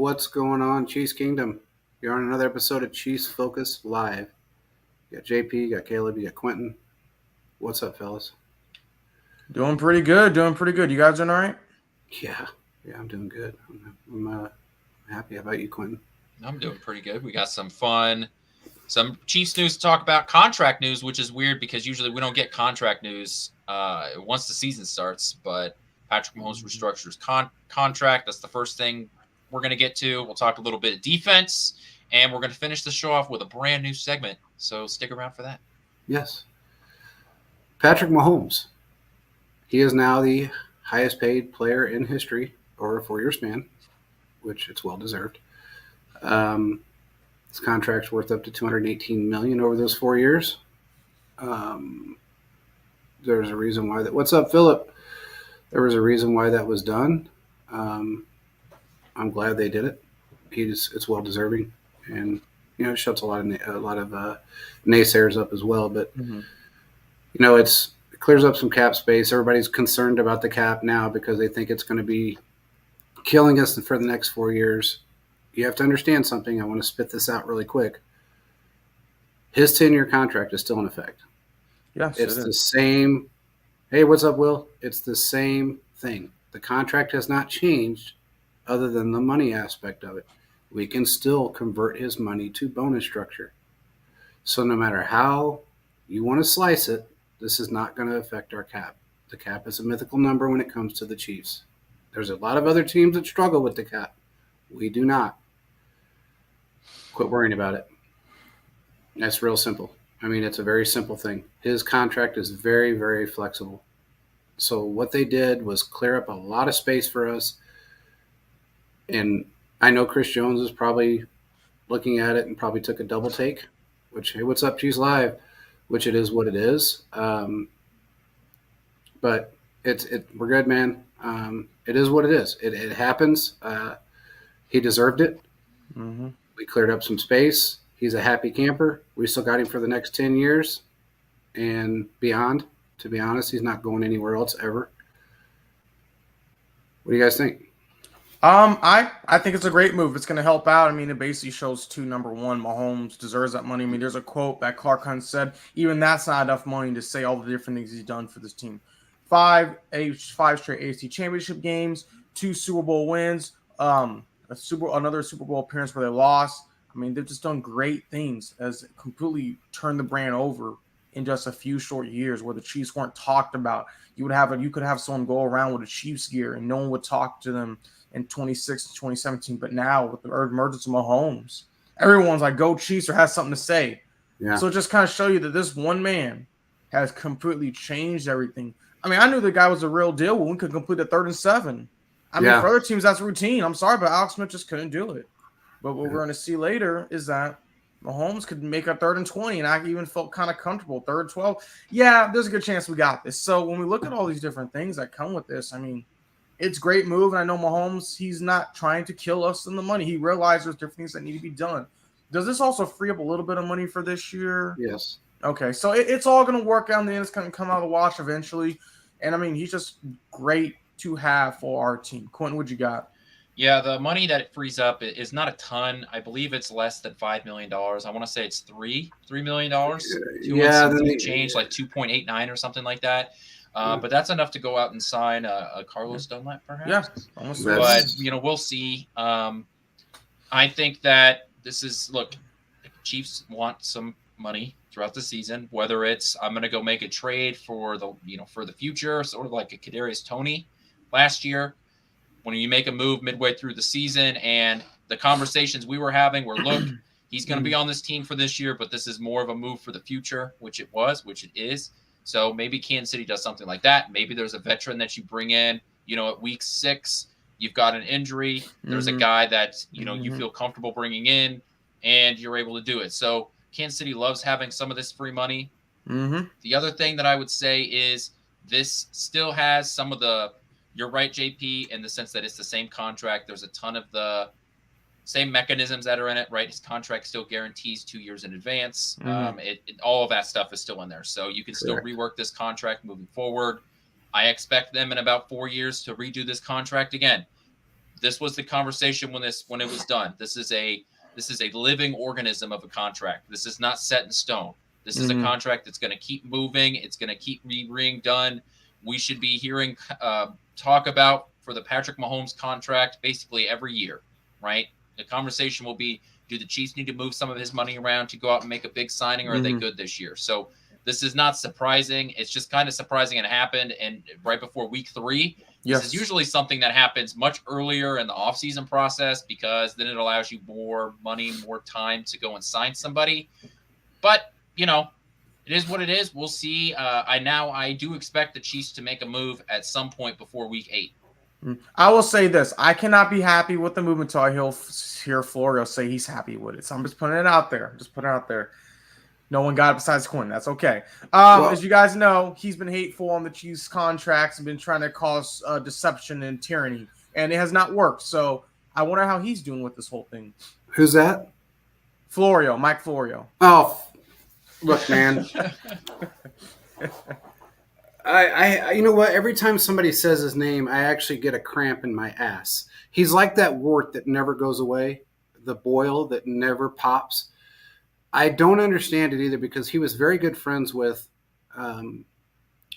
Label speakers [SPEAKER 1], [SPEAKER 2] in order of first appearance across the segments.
[SPEAKER 1] What's going on, Chiefs Kingdom? You're on another episode of Chiefs Focus Live. You got JP, you got Caleb, you got Quentin. What's up, fellas?
[SPEAKER 2] Doing pretty good. Doing pretty good. You guys doing all right?
[SPEAKER 1] Yeah, I'm doing good. I'm happy. How about you, Quentin?
[SPEAKER 3] I'm doing pretty good. We got some Chiefs news to talk about. Contract news, which is weird because usually we don't get contract news once the season starts. But Patrick Mahomes restructures contract. That's the first thing we're going to get to. We'll talk a little bit of defense, and we're going to finish the show off with a brand new segment. So stick around for that.
[SPEAKER 1] Yes. Patrick Mahomes. He is now the highest paid player in history over a 4-year span, which it's well deserved. His contract's worth up to $218 million over those 4 years. There's a reason why that. What's up, Philip? There was a reason why that was done. I'm glad they did it. It's well deserving, and it shuts a lot of naysayers up as well. But it clears up some cap space. Everybody's concerned about the cap now because they think it's going to be killing us for the next 4 years. You have to understand something. I want to spit this out really quick. His 10-year contract is still in effect.
[SPEAKER 2] Yes,
[SPEAKER 1] it's the same. Hey, what's up, Will? It's the same thing. The contract has not changed other than the money aspect of it. We can still convert his money to bonus structure. So no matter how you want to slice it, this is not going to affect our cap. The cap is a mythical number when it comes to the Chiefs. There's a lot of other teams that struggle with the cap. We do not. Quit worrying about it. That's real simple. I mean, it's a very simple thing. His contract is very, very flexible. So what they did was clear up a lot of space for us. And I know Chris Jones is probably looking at it and probably took a double take, which, hey, what's up, Chiefs Live? Which it is what it is. But we're good, man. It is what it is. It happens. He deserved it.
[SPEAKER 2] Mm-hmm.
[SPEAKER 1] We cleared up some space. He's a happy camper. We still got him for the next 10 years and beyond. To be honest, he's not going anywhere else ever. What do you guys think?
[SPEAKER 2] I think it's a great move. It's going to help out. I mean, it basically shows number one, Mahomes deserves that money. I mean, there's a quote that Clark Hunt said, even that's not enough money to say all the different things he's done for this team. Five straight AFC Championship games, 2 Super Bowl wins, another Super Bowl appearance where they lost. I mean, they've just done great things as completely turned the brand over in just a few short years where the Chiefs weren't talked about. You could have someone go around with a Chiefs gear and no one would talk to them in 2016, 2017. But now with the emergence of Mahomes, everyone's like, go Chiefs, or has something to say.
[SPEAKER 1] Yeah.
[SPEAKER 2] So it just kind of show you that this one man has completely changed everything. I mean, I knew the guy was a real deal when we could complete a 3rd and 7. I mean, for other teams, that's routine. I'm sorry, but Alex Smith just couldn't do it. But what we're going to see later is that Mahomes could make a 3rd and 20, and I even felt kind of comfortable. 3rd and 12. Yeah, there's a good chance we got this. So when we look at all these different things that come with this, I mean, it's a great move. And I know Mahomes, he's not trying to kill us in the money. He realizes there's different things that need to be done. Does this also free up a little bit of money for this year?
[SPEAKER 1] Yes.
[SPEAKER 2] Okay, so it's all going to work out in the end. It's going to come out of the wash eventually. And, I mean, he's just great to have for our team. Quentin, what you got?
[SPEAKER 3] Yeah, the money that it frees up is not a ton. I believe it's less than $5 million. I want to say it's $3 million. Change like 2.89 or something like that. But that's enough to go out and sign a Carlos Dunlap, perhaps.
[SPEAKER 2] Yeah, almost.
[SPEAKER 3] But we'll see. I think that this is if Chiefs want some money throughout the season, whether it's I'm going to go make a trade for the future, sort of like a Kadarius Toney last year. When you make a move midway through the season, and the conversations we were having were, look, he's going to be on this team for this year, but this is more of a move for the future, which it is. So maybe Kansas City does something like that. Maybe there's a veteran that you bring in, at week 6, you've got an injury. There's a guy that, you feel comfortable bringing in, and you're able to do it. So Kansas City loves having some of this free money. The other thing that I would say is this still has some of the, you're right, JP, in the sense that it's the same contract. There's a ton of the same mechanisms that are in it, right? His contract still guarantees 2 years in advance. All of that stuff is still in there. So you can still rework this contract moving forward. I expect them in about 4 years to redo this contract again. this was the conversation when it was done. This is a living organism of a contract. This is not set in stone. This is a contract that's going to keep moving. It's going to keep being done. We should be hearing talk about for the Patrick Mahomes contract basically every year, right? The conversation will be, do the Chiefs need to move some of his money around to go out and make a big signing, or are they good this year? So this is not surprising. It's just kind of surprising it happened and right before week 3. This is usually something that happens much earlier in the offseason process because then it allows you more money, more time to go and sign somebody. But, it is what it is. We'll see. I do expect the Chiefs to make a move at some point before week 8.
[SPEAKER 2] I will say this. I cannot be happy with the move until I hear Florio say he's happy with it. So I'm just putting it out there. No one got it besides Quinn. That's okay. As you guys know, he's been hateful on the Chiefs contracts and been trying to cause deception and tyranny. And it has not worked. So I wonder how he's doing with this whole thing.
[SPEAKER 1] Who's that?
[SPEAKER 2] Mike Florio.
[SPEAKER 1] Oh, look, man. I you know what? Every time somebody says his name, I actually get a cramp in my ass. He's like that wart that never goes away, the boil that never pops. I don't understand it either because he was very good friends with Brett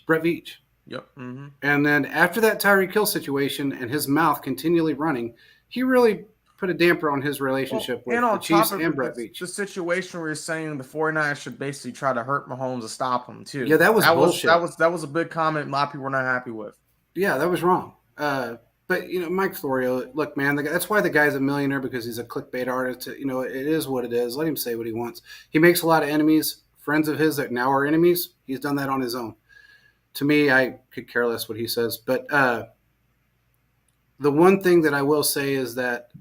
[SPEAKER 1] Veach.
[SPEAKER 2] Yep. Mm-hmm.
[SPEAKER 1] And then after that Tyreek Hill situation and his mouth continually running, he really put a damper on his relationship with the Chiefs and Brett Veach.
[SPEAKER 2] The situation where you're saying the 49ers should basically try to hurt Mahomes to stop him, too.
[SPEAKER 1] Yeah, that was bullshit.
[SPEAKER 2] That was a big comment a lot of people were not happy with.
[SPEAKER 1] Yeah, that was wrong. But, Mike Florio, look, man, that's why the guy's a millionaire, because he's a clickbait artist. It is what it is. Let him say what he wants. He makes a lot of enemies, friends of his that now are enemies. He's done that on his own. To me, I could care less what he says. But the one thing that I will say is that,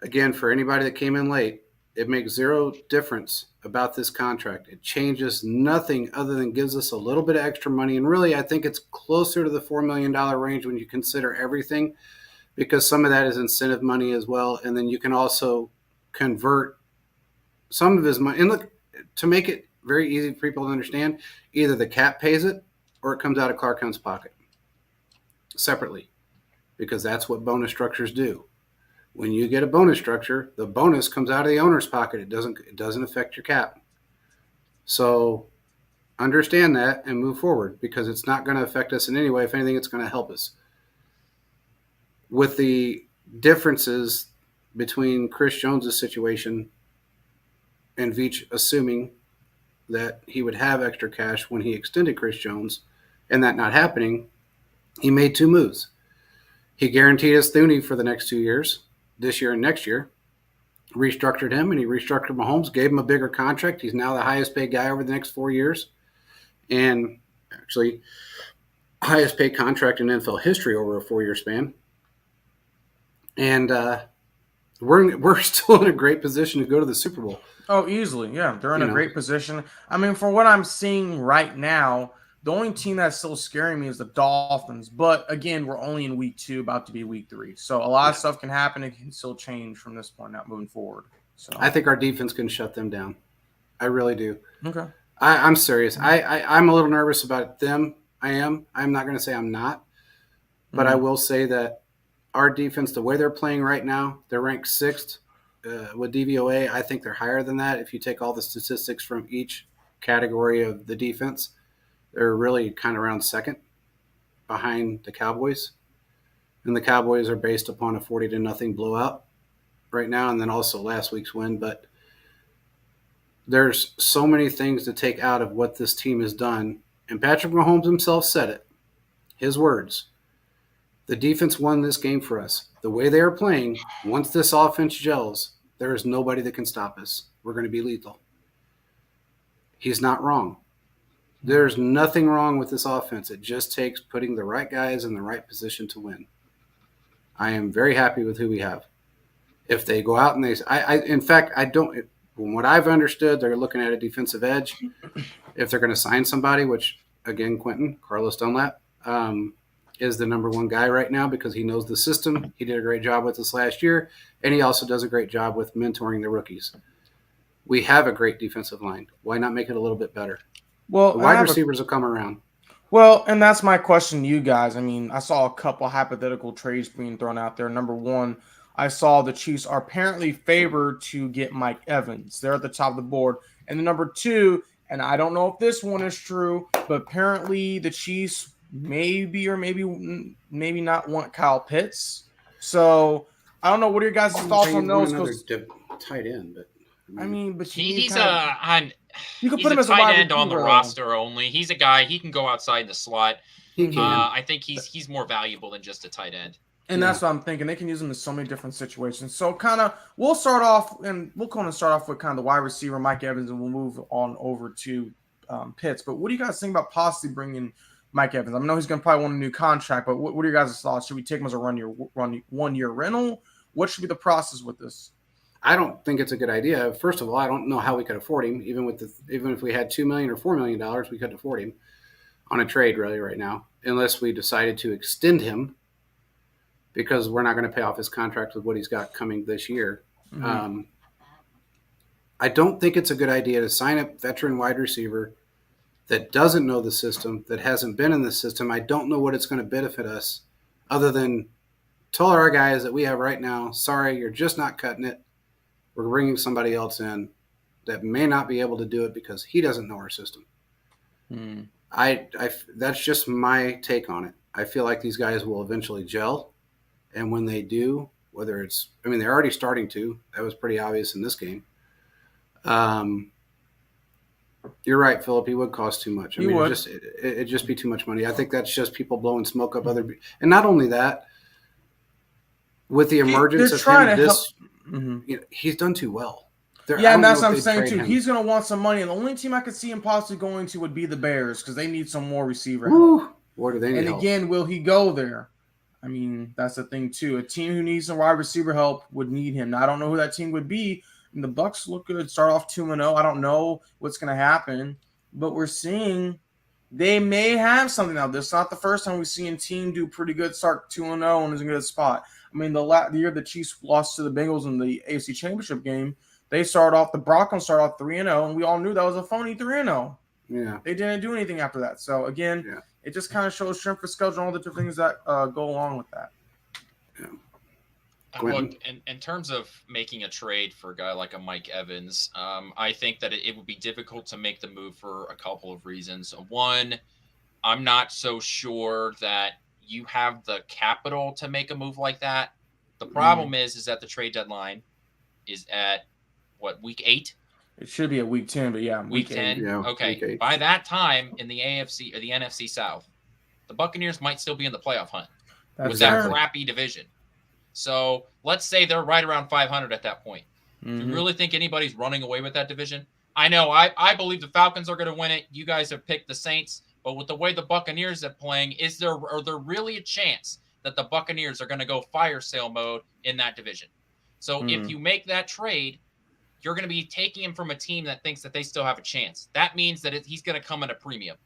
[SPEAKER 1] again, for anybody that came in late, it makes zero difference about this contract. It changes nothing other than gives us a little bit of extra money. And really, I think it's closer to the $4 million range when you consider everything, because some of that is incentive money as well. And then you can also convert some of his money. And look, to make it very easy for people to understand, either the cap pays it or it comes out of Clark Hunt's pocket separately, because that's what bonus structures do. When you get a bonus structure, the bonus comes out of the owner's pocket. It doesn't affect your cap. So understand that and move forward, because it's not going to affect us in any way. If anything, it's going to help us. With the differences between Chris Jones' situation and Veach assuming that he would have extra cash when he extended Chris Jones, and that not happening, he made 2 moves. He guaranteed us Thuney for the next 2 years, this year and next year, restructured him, and he restructured Mahomes, gave him a bigger contract. He's now the highest paid guy over the next 4 years, and actually highest paid contract in NFL history over a 4-year span. And we're still in a great position to go to the Super Bowl.
[SPEAKER 2] Oh, easily. Yeah, they're in a great position. I mean, from what I'm seeing right now, the only team that's still scaring me is the Dolphins. But again, we're only in week 2, about to be week 3. So a lot of stuff can happen. It can still change from this point out moving forward. So
[SPEAKER 1] I think our defense can shut them down. I really do.
[SPEAKER 2] Okay.
[SPEAKER 1] I'm serious. I'm a little nervous about them. I am. I'm not going to say I'm not. But I will say that our defense, the way they're playing right now, they're ranked 6th with DVOA. I think they're higher than that if you take all the statistics from each category of the defense. They're really kind of around 2nd behind the Cowboys. And the Cowboys are based upon a 40-0 blowout right now, and then also last week's win. But there's so many things to take out of what this team has done. And Patrick Mahomes himself said it. His words. The defense won this game for us. The way they are playing, once this offense gels, there is nobody that can stop us. We're going to be lethal. He's not wrong. There's nothing wrong with this offense. It just takes putting the right guys in the right position to win. I am very happy with who we have. If they go out and in fact, from what I've understood, they're looking at a defensive edge. If they're going to sign somebody, which, again, Carlos Dunlap, is the number 1 guy right now because he knows the system. He did a great job with us last year, and he also does a great job with mentoring the rookies. We have a great defensive line. Why not make it a little bit better?
[SPEAKER 2] Well,
[SPEAKER 1] the wide receivers will come around.
[SPEAKER 2] Well, and that's my question to you guys. I mean, I saw a couple hypothetical trades being thrown out there. Number one, I saw the Chiefs are apparently favored to get Mike Evans. They're at the top of the board. And then number two, and I don't know if this one is true, but apparently the Chiefs maybe or maybe not want Kyle Pitts. So I don't know. What are your guys' thoughts on those? Because
[SPEAKER 1] Tight end, but
[SPEAKER 2] I mean, but you need
[SPEAKER 3] He's
[SPEAKER 2] kind of, you could
[SPEAKER 3] he's
[SPEAKER 2] put
[SPEAKER 3] a
[SPEAKER 2] him as a
[SPEAKER 3] tight
[SPEAKER 2] wide
[SPEAKER 3] end on the
[SPEAKER 2] receiver, though.
[SPEAKER 3] roster only. He's a guy, he can go outside the slot.
[SPEAKER 1] he can.
[SPEAKER 3] I think he's more valuable than just a tight end.
[SPEAKER 2] And that's what I'm thinking. They can use him in so many different situations. So kind of we'll start off with kind of the wide receiver, Mike Evans, and we'll move on over to Pitts. But what do you guys think about possibly bringing Mike Evans? I know he's going to probably want a new contract, but what are your guys' thoughts? Should we take him as a one-year rental? What should be the process with this?
[SPEAKER 1] I don't think it's a good idea. First of all, I don't know how we could afford him. Even if we had $2 million or $4 million, we couldn't afford him on a trade really right now, unless we decided to extend him because we're not going to pay off his contract with what he's got coming this year. Mm-hmm. I don't think it's a good idea to sign a veteran wide receiver that doesn't know the system, that hasn't been in the system. I don't know what it's going to benefit us other than tell our guys that we have right now, sorry, you're just not cutting it. We're bringing somebody else in that may not be able to do it because he doesn't know our system. That's just my take on it. I feel like these guys will eventually gel. And when they do, they're already starting to. That was pretty obvious in this game. You're right, Philip. He would cost too much. It'd just be too much money. I think that's just people blowing smoke up other. And not only that, with the emergence of him, he's done too well.
[SPEAKER 2] And that's what I'm saying too. He's going to want some money, and the only team I could see him possibly going to would be the Bears because they need some more receiver help.
[SPEAKER 1] What do they need?
[SPEAKER 2] And again, will he go there? I mean, that's the thing too. A team who needs some wide receiver help would need him. Now, I don't know who that team would be. And the Bucs look good. Start off 2-0. I don't know what's going to happen, but we're seeing they may have something now. This is not the first time we've seen a team do pretty good, start 2-0 and is in a good spot. I mean, the year the Chiefs lost to the Bengals in the AFC Championship game, the Broncos started off 3-0, and we all knew that was a phony 3-0.
[SPEAKER 1] Yeah.
[SPEAKER 2] They didn't do anything after that. So, again, it just kind of shows strength of schedule and all the different things that go along with that.
[SPEAKER 1] Yeah.
[SPEAKER 3] Look, in terms of making a trade for a guy like a Mike Evans, I think that it would be difficult to make the move for a couple of reasons. One, I'm not so sure that you have the capital to make a move like that. The problem is that the trade deadline is at week 8?
[SPEAKER 2] It should be at week 10, but
[SPEAKER 3] week 10.
[SPEAKER 1] Yeah,
[SPEAKER 3] okay.
[SPEAKER 1] Week 8.
[SPEAKER 3] By that time in the AFC or the NFC South, the Buccaneers might still be in the playoff hunt with that crappy division. So let's say they're right around 500 at that point. Do you really think anybody's running away with that division? I know I believe the Falcons are going to win it. You guys have picked the Saints, but with the way the Buccaneers are playing, are there really a chance that the Buccaneers are going to go fire sale mode in that division? So if you make that trade, you're going to be taking him from a team that thinks that they still have a chance. That means that he's going to come at a premium.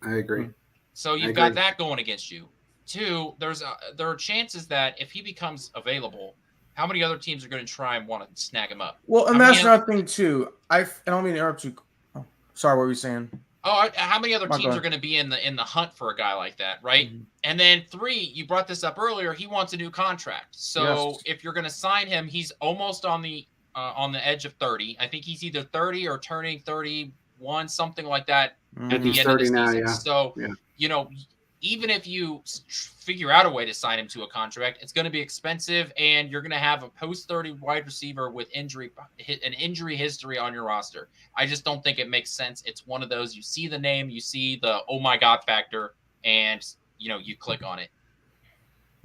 [SPEAKER 1] I agree.
[SPEAKER 3] So you've got that going against you. 2, there are chances that if he becomes available, how many other teams are going to try and want to snag him up?
[SPEAKER 2] Well, and that's another thing too. I don't mean to interrupt you. Oh, sorry, what were you saying?
[SPEAKER 3] Oh, how many other teams are going to be in the hunt for a guy like that, right? And then 3, you brought this up earlier. He wants a new contract. So if you're going to sign him, he's almost on the edge of 30. I think he's either 30 or turning 31, something like that. At the end of the season. So even if you figure out a way to sign him to a contract, it's going to be expensive, and you're going to have a post-30 wide receiver with an injury history on your roster. I just don't think it makes sense. It's one of those, you see the name, you see the oh my God factor, and you click on it.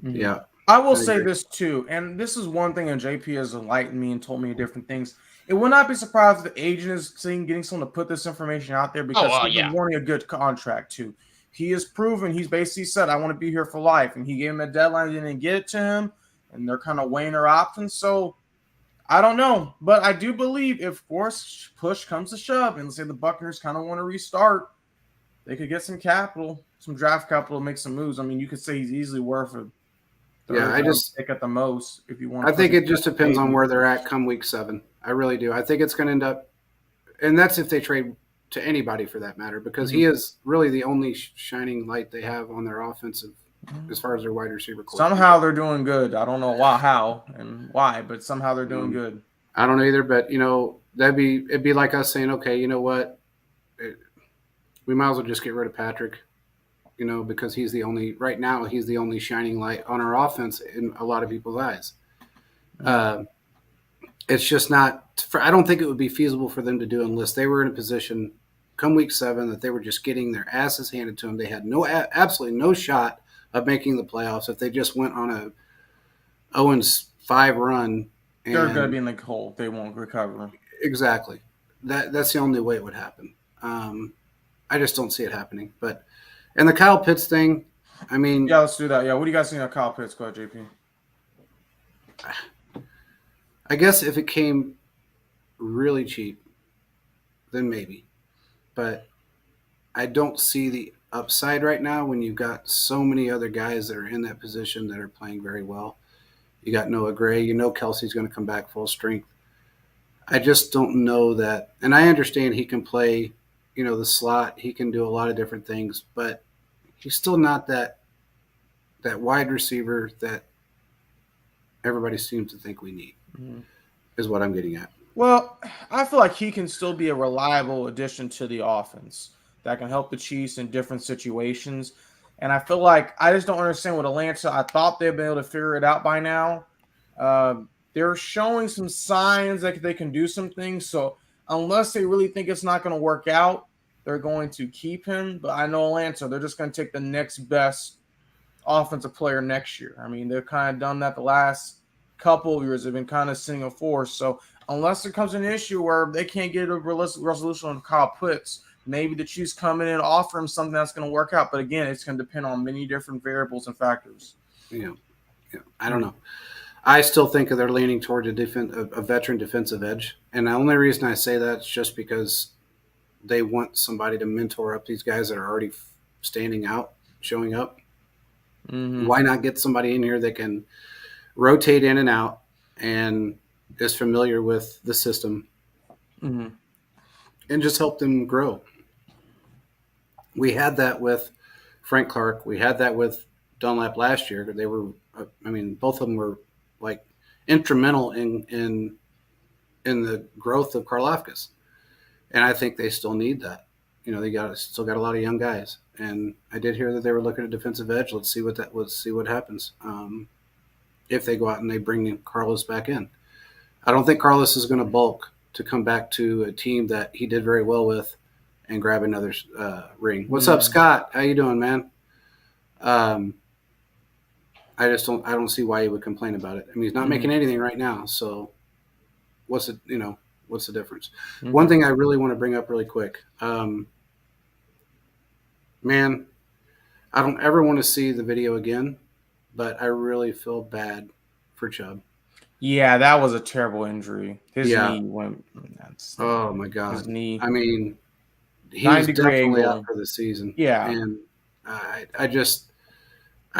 [SPEAKER 1] Yeah.
[SPEAKER 2] I will say this too, and this is one thing, and JP has enlightened me and told me different things. It would not be surprised if the agent is getting someone to put this information out there because he's been wanting a good contract too. He has proven, he's basically said, I want to be here for life. And he gave him a deadline, didn't get it to him. And they're kind of weighing their options. So I don't know. But I do believe if push comes to shove and let's say the Buccaneers kind of want to restart, they could get some capital, some draft capital, make some moves. I mean, you could say he's easily worth a pick at the most if you want.
[SPEAKER 1] I think it just depends on where they're at come week 7. I really do. I think it's going to end up, and that's if they trade to anybody for that matter, because he is really the only shining light they have on their offensive as far as their wide receiver core.
[SPEAKER 2] Somehow they're doing good. I don't know how and why, but somehow they're doing good.
[SPEAKER 1] I don't know either, but it'd be like us saying, okay, you know what, we might as well just get rid of Patrick, because he's the only shining light on our offense in a lot of people's eyes. It's just not. I don't think it would be feasible for them to do unless they were in a position come week 7 that they were just getting their asses handed to them. They had absolutely no shot of making the playoffs if they just went on a 0-5 run.
[SPEAKER 2] They're going to be in the hole. They won't recover.
[SPEAKER 1] Exactly. That's the only way it would happen. I just don't see it happening. And the Kyle Pitts thing, I mean,
[SPEAKER 2] yeah, let's do that. Yeah, what do you guys think of Kyle Pitts? Go ahead, JP.
[SPEAKER 1] I guess if it came really cheap, then maybe. But I don't see the upside right now when you've got so many other guys that are in that position that are playing very well. You got Noah Gray. Kelsey's going to come back full strength. I just don't know that. And I understand he can play, the slot. He can do a lot of different things. But he's still not that wide receiver that everybody seems to think we need, is what I'm getting at.
[SPEAKER 2] Well, I feel like he can still be a reliable addition to the offense that can help the Chiefs in different situations. And I feel like I just don't understand what Atlanta. I thought they'd been able to figure it out by now. They're showing some signs that they can do some things. So unless they really think it's not going to work out, they're going to keep him. But I know Atlanta, they're just going to take the next best offensive player next year. I mean, they've kind of done that the last couple of years. They've been kind of sitting a force. So unless there comes an issue where they can't get a resolution on Kyle Pitts, maybe the Chiefs come in and offer him something that's going to work out. But again, it's going to depend on many different variables and factors.
[SPEAKER 1] Yeah. I don't know. I still think they're leaning toward a veteran defensive edge. And the only reason I say that is just because they want somebody to mentor up these guys that are already standing out, showing up. Why not get somebody in here that can rotate in and out and is familiar with the system and just help them grow? We had that with Frank Clark. We had that with Dunlap last year. They were, both of them were like instrumental in the growth of Karlaftis. And I think they still need that. They still got a lot of young guys. And I did hear that they were looking at defensive edge. Let's see what happens. If they go out and they bring Carlos back in. I don't think Carlos is going to bulk to come back to a team that he did very well with and grab another ring. What's up, Scott? How you doing, man? I don't see why he would complain about it. I mean, he's not making anything right now. So what's the difference? One thing I really want to bring up really quick. Man, I don't ever want to see the video again, but I really feel bad for Chubb.
[SPEAKER 2] Yeah, that was a terrible injury. His knee went.
[SPEAKER 1] Oh my God!
[SPEAKER 2] His knee.
[SPEAKER 1] I mean, he's definitely out for the season.
[SPEAKER 2] Yeah,
[SPEAKER 1] and I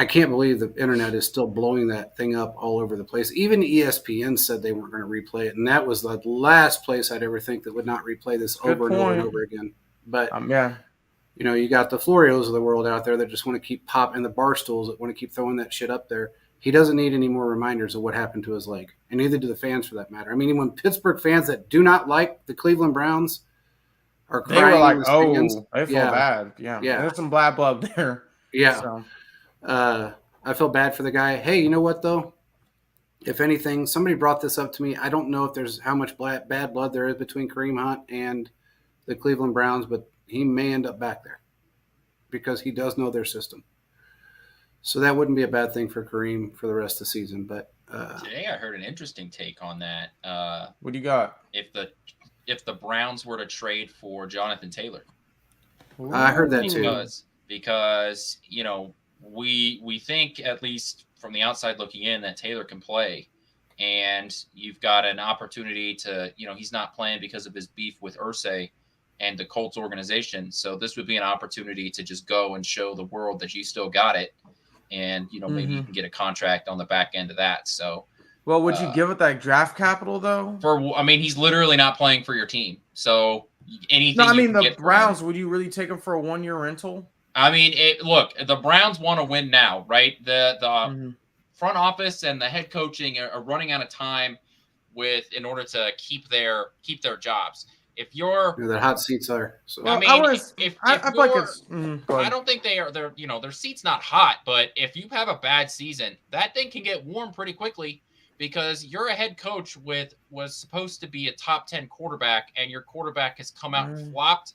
[SPEAKER 1] can't believe the internet is still blowing that thing up all over the place. Even ESPN said they weren't going to replay it, and that was the last place I'd ever think that would not replay this over and over and over again. But you got the Florios of the world out there that just want to keep popping, the Barstools that want to keep throwing that shit up there. He doesn't need any more reminders of what happened to his leg, and neither do the fans for that matter. I mean, when Pittsburgh fans that do not like the Cleveland Browns are crying,
[SPEAKER 2] they were like, I feel bad. Yeah. There's some bad blood there.
[SPEAKER 1] Yeah. So. I feel bad for the guy. Hey, you know what, though? If anything, somebody brought this up to me. I don't know if there's how much bad blood there is between Kareem Hunt and the Cleveland Browns, but he may end up back there because he does know their system. So that wouldn't be a bad thing for Kareem for the rest of the season. But
[SPEAKER 3] today I heard an interesting take on that.
[SPEAKER 2] What do you got?
[SPEAKER 3] If the Browns were to trade for Jonathan Taylor,
[SPEAKER 1] I heard that too.
[SPEAKER 3] Because we think, at least from the outside looking in, that Taylor can play, and you've got an opportunity to he's not playing because of his beef with Irsay and the Colts organization. So this would be an opportunity to just go and show the world that you still got it. And, maybe you can get a contract on the back end of that. So,
[SPEAKER 2] well, would you give it that draft capital though?
[SPEAKER 3] He's literally not playing for your team. So
[SPEAKER 2] No,
[SPEAKER 3] anything
[SPEAKER 2] I
[SPEAKER 3] you
[SPEAKER 2] mean
[SPEAKER 3] can
[SPEAKER 2] the
[SPEAKER 3] get for him.
[SPEAKER 2] Browns. Would you really take him for a 1-year rental?
[SPEAKER 3] I mean, look, the Browns want to win now, right? The
[SPEAKER 2] Mm-hmm.
[SPEAKER 3] front office and the head coaching are running out of time in order to keep their jobs. If you're,
[SPEAKER 1] The hot seats are. So
[SPEAKER 3] I
[SPEAKER 2] Well,
[SPEAKER 3] mean, if
[SPEAKER 2] I feel like
[SPEAKER 3] you're,
[SPEAKER 2] it's. Go
[SPEAKER 3] I
[SPEAKER 2] ahead.
[SPEAKER 3] don't think their seat's not hot, but if you have a bad season, that thing can get warm pretty quickly because you're a head coach was supposed to be a top 10 quarterback and your quarterback has come out and
[SPEAKER 2] Mm,
[SPEAKER 3] flopped.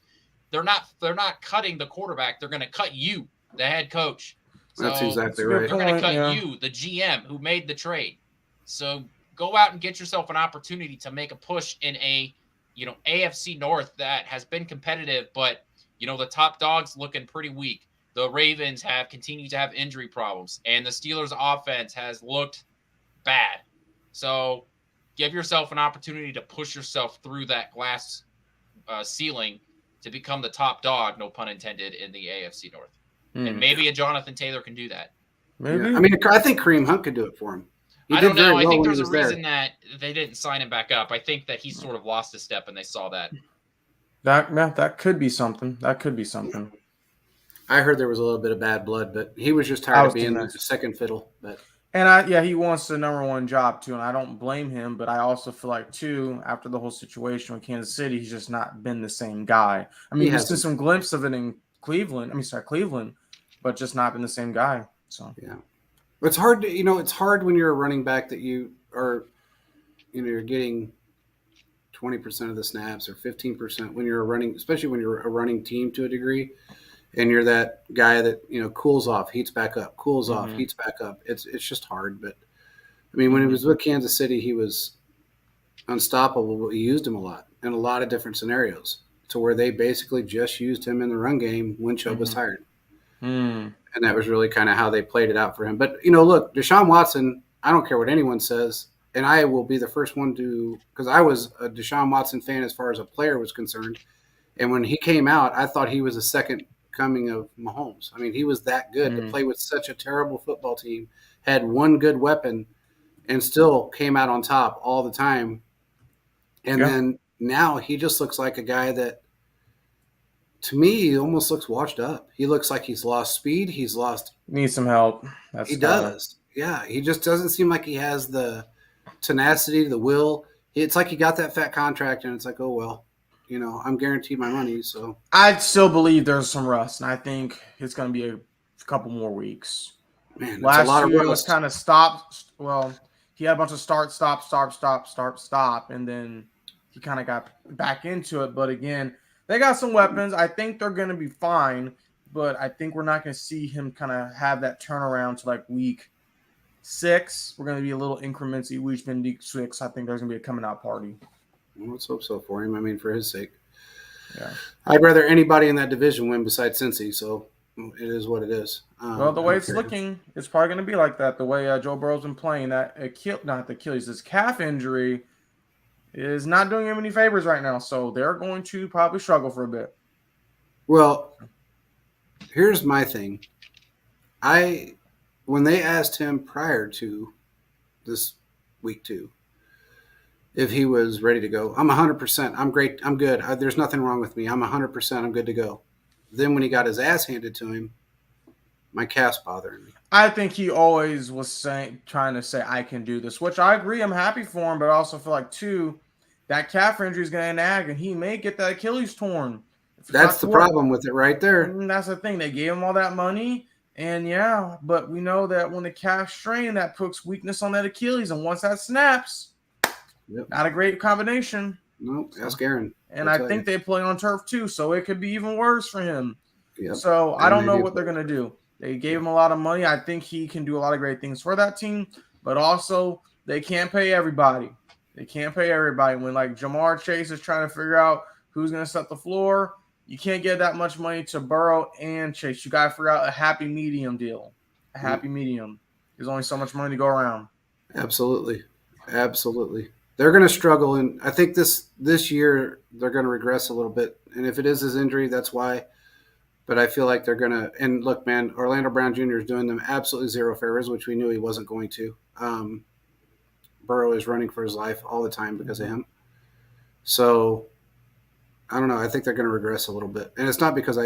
[SPEAKER 3] They're not cutting the quarterback. They're going to cut you, the head coach.
[SPEAKER 1] that's
[SPEAKER 3] So
[SPEAKER 2] that's
[SPEAKER 1] exactly
[SPEAKER 2] a good
[SPEAKER 1] right.
[SPEAKER 3] they're going to
[SPEAKER 2] point.
[SPEAKER 3] cut
[SPEAKER 2] Yeah.
[SPEAKER 3] you, the GM who made the trade. So go out and get yourself an opportunity to make a push in a AFC North that has been competitive, but the top dogs looking pretty weak. The Ravens have continued to have injury problems, and the Steelers' offense has looked bad. So give yourself an opportunity to push yourself through that glass ceiling to become the top dog, no pun intended, in the AFC North. And
[SPEAKER 2] Hmm.
[SPEAKER 3] maybe a Jonathan Taylor can do that.
[SPEAKER 1] Yeah, I
[SPEAKER 2] Maybe
[SPEAKER 1] mean, I think Kareem Hunt could do it for him. He
[SPEAKER 3] I
[SPEAKER 1] did
[SPEAKER 3] don't
[SPEAKER 1] very
[SPEAKER 3] know. I
[SPEAKER 1] well
[SPEAKER 3] think
[SPEAKER 1] when he
[SPEAKER 3] there's a
[SPEAKER 1] was there.
[SPEAKER 3] reason that they didn't sign him back up. I think that he's sort of lost a step, and they saw that.
[SPEAKER 2] that could be something. That could be something.
[SPEAKER 1] I heard there was a little bit of bad blood, but he was just
[SPEAKER 2] I
[SPEAKER 1] tired of
[SPEAKER 2] was thinking
[SPEAKER 1] being
[SPEAKER 2] that.
[SPEAKER 1] the second fiddle. But
[SPEAKER 2] And yeah, he wants the number one job too, and I don't blame him. But I also feel like too, after the whole situation with Kansas City, he's just not been the same guy. I
[SPEAKER 1] he
[SPEAKER 2] mean, we've seen
[SPEAKER 1] hasn't.
[SPEAKER 2] some glimpse of it in Cleveland. I mean, sorry, Cleveland, but just not been the same guy. So
[SPEAKER 1] Yeah, it's hard to it's hard when you're a running back that you are you're getting 20% of the snaps or 15% when you're a running, especially when you're a running team to a degree, and you're that guy that cools off, heats back up, cools off,
[SPEAKER 2] mm-hmm.
[SPEAKER 1] heats back up. It's just hard. But I mean, when he
[SPEAKER 2] Mm-hmm.
[SPEAKER 1] was with Kansas City, he was unstoppable. But he used him a lot in a lot of different scenarios, to where they basically just used him in the run game when Chubb was
[SPEAKER 2] Mm-hmm.
[SPEAKER 1] tired,
[SPEAKER 2] Mm.
[SPEAKER 1] and that was really kind of how they played it out for him. But look, Deshaun Watson. I don't care what anyone says, and I will be the first one to, because I was a Deshaun Watson fan as far as a player was concerned. And when he came out, I thought he was a second coming of Mahomes. I mean, he was that good to
[SPEAKER 2] Mm.
[SPEAKER 1] play with such a terrible football team, had one good weapon, and still came out on top all the time. And
[SPEAKER 2] Yeah,
[SPEAKER 1] then now he just looks like a guy that, to me, he almost looks washed up. He looks like he's lost speed. He's lost.
[SPEAKER 2] needs some help.
[SPEAKER 1] He
[SPEAKER 2] That's gotta.
[SPEAKER 1] does. Yeah. He just doesn't seem like he has the tenacity, the will. It's like he got that fat contract, and it's like, oh, well, I'm guaranteed my money. So,
[SPEAKER 2] I still believe there's some rust, and I think it's gonna be a couple more weeks.
[SPEAKER 1] man, that's a
[SPEAKER 2] Last
[SPEAKER 1] lot of
[SPEAKER 2] year it was
[SPEAKER 1] rust.
[SPEAKER 2] kind of stopped. Well, he had a bunch of start, stop, start, stop, start, stop, and then he kind of got back into it. But again, they got some weapons. I think they're going to be fine, but I think we're not going to see him kind of have that turnaround to like week 6. We're going to be a little increments each week. In week 6, I think there's going to be a coming out party.
[SPEAKER 1] Well, let's hope so for him. I mean, for his sake.
[SPEAKER 2] Yeah.
[SPEAKER 1] I'd rather anybody in that division win besides Cincy, so it is what it is.
[SPEAKER 2] Well, the
[SPEAKER 1] I
[SPEAKER 2] way
[SPEAKER 1] don't
[SPEAKER 2] it's
[SPEAKER 1] care.
[SPEAKER 2] looking, it's probably going to be like that. The way Joe Burrow's been playing, that not the Achilles, this calf injury is not doing him any favors right now. So they're going to probably struggle for a bit.
[SPEAKER 1] Well, here's my thing. When they asked him prior to this week 2 if he was ready to go, I'm 100%. I'm great. I'm good. There's nothing wrong with me. I'm 100%. I'm good to go. Then when he got his ass handed to him, my calf's bothering me.
[SPEAKER 2] I think he always was trying to say, I can do this, which I agree. I'm happy for him, but I also feel like, too, that calf injury is going to nag, and he may get that Achilles torn. If it's
[SPEAKER 1] That's
[SPEAKER 2] not
[SPEAKER 1] the
[SPEAKER 2] torn,
[SPEAKER 1] problem with it right there.
[SPEAKER 2] and that's the thing. They gave him all that money, and yeah, but we know that when the calf strain, that puts weakness on that Achilles, and once that snaps,
[SPEAKER 1] Yep.
[SPEAKER 2] not a great combination.
[SPEAKER 1] No, ask Aaron.
[SPEAKER 2] And I think they play on turf, too, so it could be even worse for him.
[SPEAKER 1] Yep.
[SPEAKER 2] So I don't know what they're going to do. They gave him a lot of money. I think he can do a lot of great things for that team, but also they can't pay everybody. They can't pay everybody. When like Jamar Chase is trying to figure out who's going to set the floor, you can't get that much money to Burrow and Chase. You got to figure out a happy medium deal. A happy medium. There's only so much money to go around.
[SPEAKER 1] Absolutely. Absolutely. They're going to struggle, and I think this year they're going to regress a little bit. And if it is his injury, that's why. But I feel like they're going to – and look, man, Orlando Brown Jr. is doing them absolutely zero favors, which we knew he wasn't going to. Burrow is running for his life all the time because of him. So I don't know. I think they're going to regress a little bit, and it's not because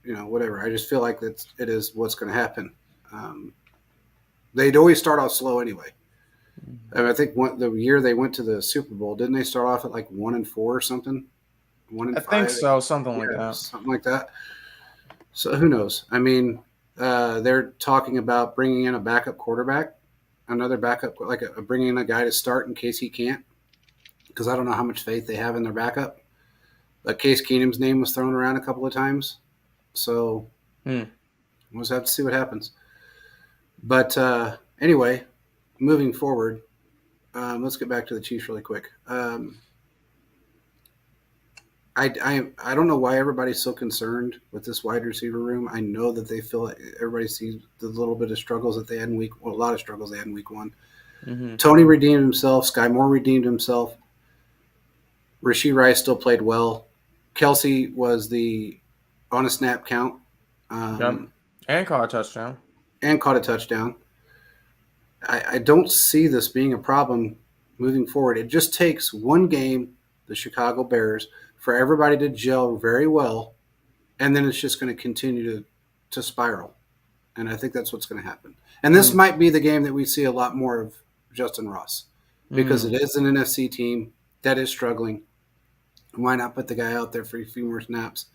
[SPEAKER 1] whatever. I just feel like it is what's going to happen. Um, they'd always start off slow anyway. I think the year they went to the Super Bowl, didn't they start off at like 1-4 or something? 1-5,
[SPEAKER 2] think so, something like
[SPEAKER 1] yeah,
[SPEAKER 2] that.
[SPEAKER 1] something like that. So who knows? I mean, they're talking about bringing in a backup quarterback, another backup, like bringing in a guy to start in case he can't, because I don't know how much faith they have in their backup. But Case Keenum's name was thrown around a couple of times, so we'll just have to see what happens. But anyway, moving forward, let's get back to the Chiefs really quick. I don't know why everybody's so concerned with this wide receiver room. I know that they feel like everybody sees the little bit of struggles that they had in a lot of struggles they had in week one.
[SPEAKER 2] Mm-hmm.
[SPEAKER 1] Tony redeemed himself. Sky Moore redeemed himself. Rashee Rice still played well. Kelsey was on a snap count.
[SPEAKER 2] Yep. And caught a touchdown.
[SPEAKER 1] And caught a touchdown. I don't see this being a problem moving forward. It just takes one game, the Chicago Bears, for everybody to gel very well, and then it's just going to continue to spiral. And I think that's what's going to happen. And this might be the game that we see a lot more of Justin Ross, because it is an NFC team that is struggling. Why not put the guy out there for a few more snaps?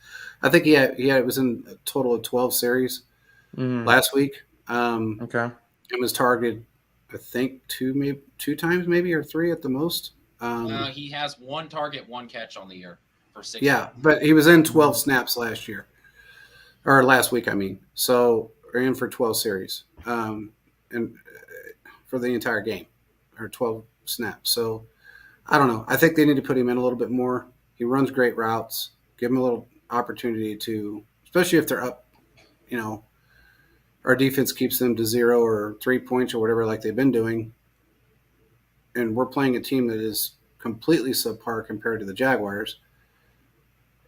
[SPEAKER 1] I think it was in a total of 12 series last week.
[SPEAKER 2] Okay.
[SPEAKER 1] It was targeted, I think, two times maybe, or three at the most.
[SPEAKER 3] He has 1 target, 1 catch on the year for 6.
[SPEAKER 1] Yeah, but he was in 12 snaps last year, or last week, I mean. So, or in for 12 series, and for the entire game, or 12 snaps. So, I don't know. I think they need to put him in a little bit more. He runs great routes. Give him a little opportunity to, especially if they're up, our defense keeps them to 0 or 3 points or whatever, like they've been doing. And we're playing a team that is completely subpar compared to the Jaguars.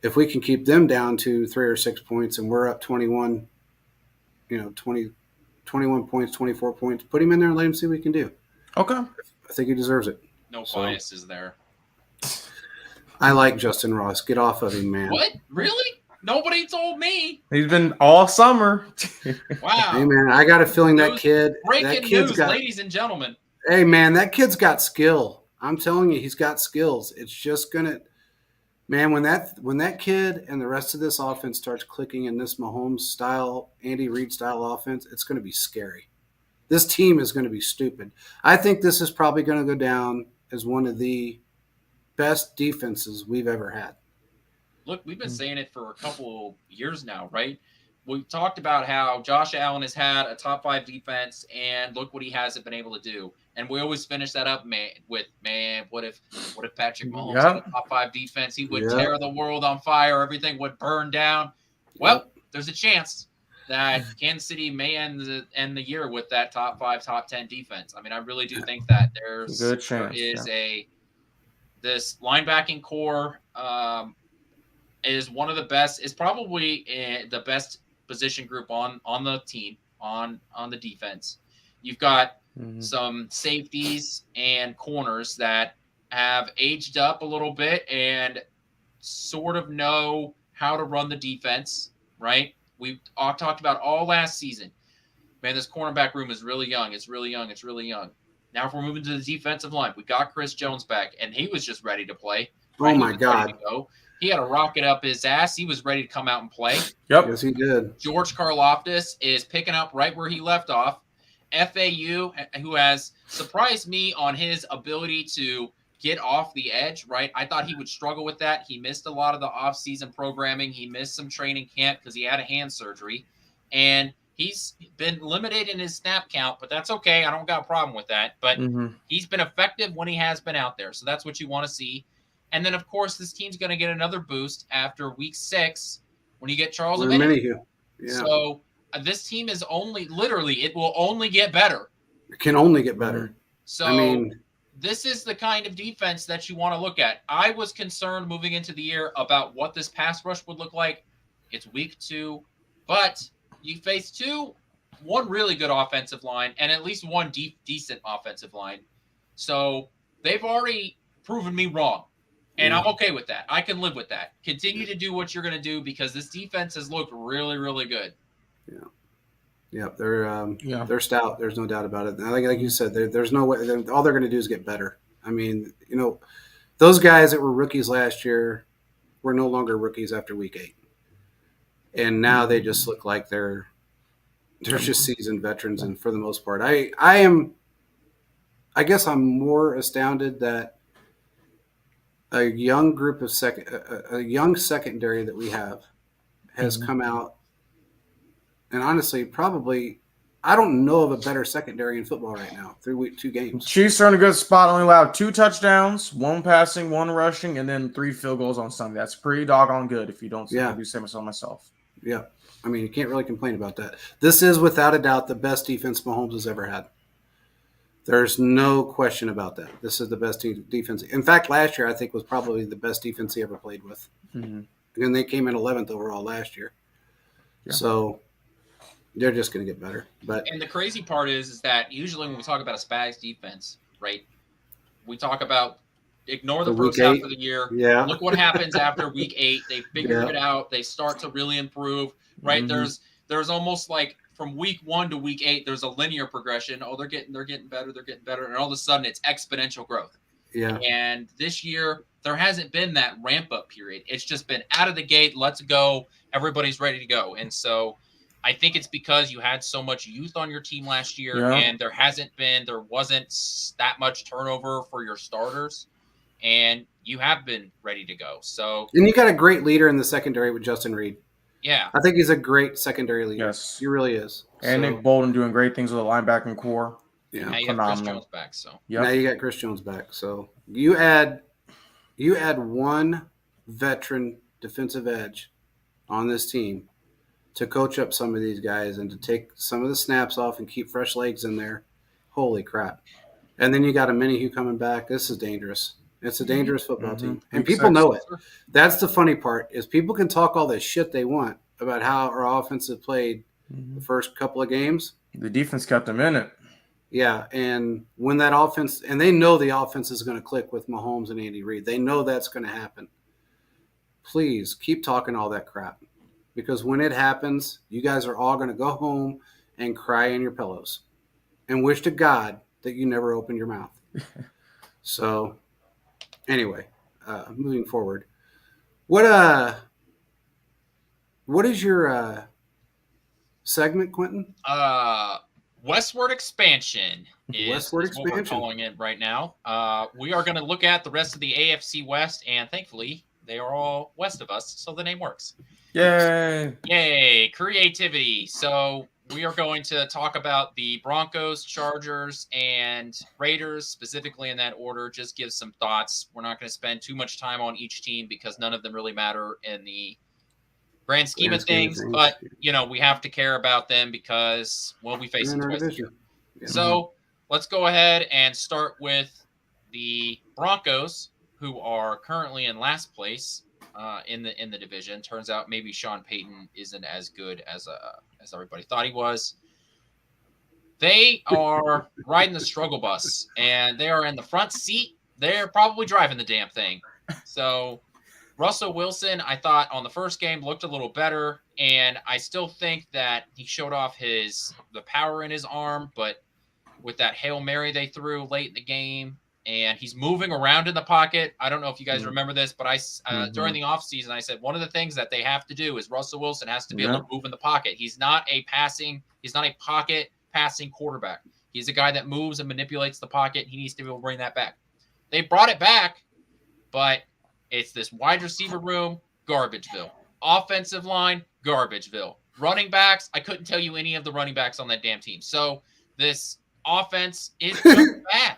[SPEAKER 1] If we can keep them down to 3 or 6 points and we're up 21, 21 points, 24 points, put him in there and let him see what he can do.
[SPEAKER 2] Okay.
[SPEAKER 1] I think he deserves it.
[SPEAKER 3] No bias is there.
[SPEAKER 1] I like Justin Ross. Get off of him, man.
[SPEAKER 3] What? Really? Nobody told me.
[SPEAKER 2] He's been all summer.
[SPEAKER 3] Wow.
[SPEAKER 1] Hey, man, I got a feeling that kid.
[SPEAKER 3] Breaking news, ladies and gentlemen.
[SPEAKER 1] Hey, man, that kid's got skill. I'm telling you, he's got skills. It's just gonna, man. When that kid and the rest of this offense starts clicking in this Mahomes style, Andy Reid style offense, it's going to be scary. This team is going to be stupid. I think this is probably going to go down as one of the best defenses we've ever had.
[SPEAKER 3] Look, we've been saying it for a couple years now, right? We've talked about how Josh Allen has had a top 5 defense, and look what he hasn't been able to do. And we always finish that up, what if Patrick Mahomes had a top 5 defense? He would tear the world on fire. Everything would burn down. Well, there's a chance that Kansas City may end the year with that top 5, top 10 defense. I mean, I really do think that there is this linebacking core is one of the best. Is probably the best position group on the team on the defense. You've got some safeties and corners that have aged up a little bit and sort of know how to run the defense, right? We've talked about all last season. Man, this cornerback room is really young. It's really young. It's really young. Now, if we're moving to the defensive line, we got Chris Jones back, and he was just ready to play. Right?
[SPEAKER 1] Oh, my God.
[SPEAKER 3] He had a rocket up his ass. He was ready to come out and play.
[SPEAKER 2] Yep.
[SPEAKER 1] Yes, he did.
[SPEAKER 3] George Karlaftis is picking up right where he left off. FAU, who has surprised me on his ability to get off the edge, right? I thought he would struggle with that. He missed a lot of the off-season programming. He missed some training camp because he had a hand surgery. And he's been limited in his snap count, but that's okay. I don't got a problem with that. But he's been effective when he has been out there. So that's what you want to see. And then, of course, this team's going to get another boost after week 6 when you get Charles Omenihu.
[SPEAKER 1] Yeah.
[SPEAKER 3] So this team is it will only get better.
[SPEAKER 1] It can only get better.
[SPEAKER 3] So
[SPEAKER 1] I mean,
[SPEAKER 3] this is the kind of defense that you want to look at. I was concerned moving into the year about what this pass rush would look like. It's week 2, but you face one really good offensive line and at least one decent offensive line. So they've already proven me wrong. And
[SPEAKER 1] Yeah.
[SPEAKER 3] I'm okay with that. I can live with that. Continue to do what you're going to do because this defense has looked really, really good.
[SPEAKER 1] Yeah. Yeah,
[SPEAKER 2] Yeah.
[SPEAKER 1] they're stout. There's no doubt about it. And like you said, there's no way. All they're going to do is get better. I mean, those guys that were rookies last year were no longer rookies after week 8, and now they just look like they're just seasoned veterans. And for the most part, I guess I'm more astounded that a young group of a young secondary that we have has come out, and honestly, probably I don't know of a better secondary in football right now through 2 games.
[SPEAKER 2] Chiefs are in a good spot. Only allowed 2 touchdowns, 1 passing, 1 rushing, and then 3 field goals on Sunday. That's pretty doggone good if you don't say I do say so myself.
[SPEAKER 1] Yeah. I mean, you can't really complain about that. This is without a doubt the best defense Mahomes has ever had. There's no question about that. This is the best defense. In fact, last year I think was probably the best defense he ever played with. And they came in 11th overall last year. Yeah. So they're just going to get better.
[SPEAKER 3] And the crazy part is that usually when we talk about a Spags defense, right, we talk about ignore the first half of the year.
[SPEAKER 1] Yeah.
[SPEAKER 3] Look what happens after week 8. They figure it out. They start to really improve, right? There's almost like from week 1 to week 8, there's a linear progression. Oh, they're getting better. They're getting better. And all of a sudden it's exponential growth.
[SPEAKER 1] Yeah.
[SPEAKER 3] And this year there hasn't been that ramp up period. It's just been out of the gate. Let's go. Everybody's ready to go. And so I think it's because you had so much youth on your team last year and there wasn't that much turnover for your starters. And you have been ready to go. So,
[SPEAKER 1] and you got a great leader in the secondary with Justin Reed.
[SPEAKER 3] Yeah,
[SPEAKER 1] I think he's a great secondary leader.
[SPEAKER 2] Yes,
[SPEAKER 1] he really is.
[SPEAKER 2] And Nick Bolden doing great things with the linebacking core.
[SPEAKER 3] Yeah, now you got Chris Jones back. So
[SPEAKER 1] now you got Chris Jones back. So you add 1 veteran defensive edge on this team to coach up some of these guys and to take some of the snaps off and keep fresh legs in there. Holy crap! And then you got a Minihue coming back. This is dangerous. It's a dangerous football team. And people know it. That's the funny part is people can talk all the shit they want about how our offense has played the first couple of games.
[SPEAKER 2] The defense kept them in it.
[SPEAKER 1] Yeah, and when that offense – and they know the offense is going to click with Mahomes and Andy Reid. They know that's going to happen. Please keep talking all that crap because when it happens, you guys are all going to go home and cry in your pillows and wish to God that you never opened your mouth. So – anyway, moving forward, what is your segment, Quentin?
[SPEAKER 3] Westward expansion is what we're calling it right now. We are going to look at the rest of the AFC West, and thankfully, they are all west of us, so the name works. Yay! Creativity. So we are going to talk about the Broncos, Chargers, and Raiders, specifically in that order. Just give some thoughts. We're not going to spend too much time on each team because none of them really matter in the grand scheme of things. But, we have to care about them because, we face them twice a year. Yeah. So let's go ahead and start with the Broncos, who are currently in last place in the division. Turns out maybe Sean Payton isn't as good as everybody thought he was. They are riding the struggle bus, and they are in the front seat. They're probably driving the damn thing. So Russell Wilson, I thought on the first game looked a little better, and I still think that he showed off the power in his arm, but with that Hail Mary they threw late in the game, and he's moving around in the pocket. I don't know if you guys remember this, but during the offseason, I said one of the things that they have to do is Russell Wilson has to be able to move in the pocket. He's not a pocket passing quarterback. He's a guy that moves and manipulates the pocket. He needs to be able to bring that back. They brought it back, but it's this wide receiver room, Garbageville. Offensive line, Garbageville. Running backs, I couldn't tell you any of the running backs on that damn team. So this offense is just bad.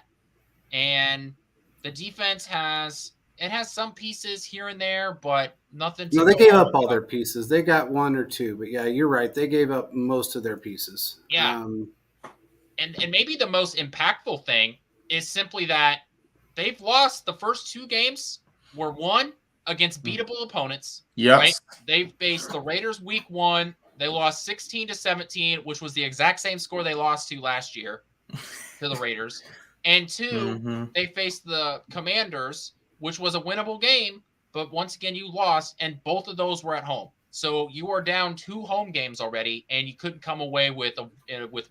[SPEAKER 3] And the defense has some pieces here and there, but nothing.
[SPEAKER 1] No, they gave up all their pieces. They got 1 or 2, but yeah, you're right. They gave up most of their pieces.
[SPEAKER 3] Yeah. And maybe the most impactful thing is simply that they've lost the first 2 games were won against beatable opponents.
[SPEAKER 2] Yes.
[SPEAKER 3] Right? They faced the Raiders week 1. They lost 16-17, which was the exact same score they lost to last year to the Raiders. And 2, they faced the Commanders, which was a winnable game, but once again you lost, and both of those were at home. So you are down 2 home games already, and you couldn't come away with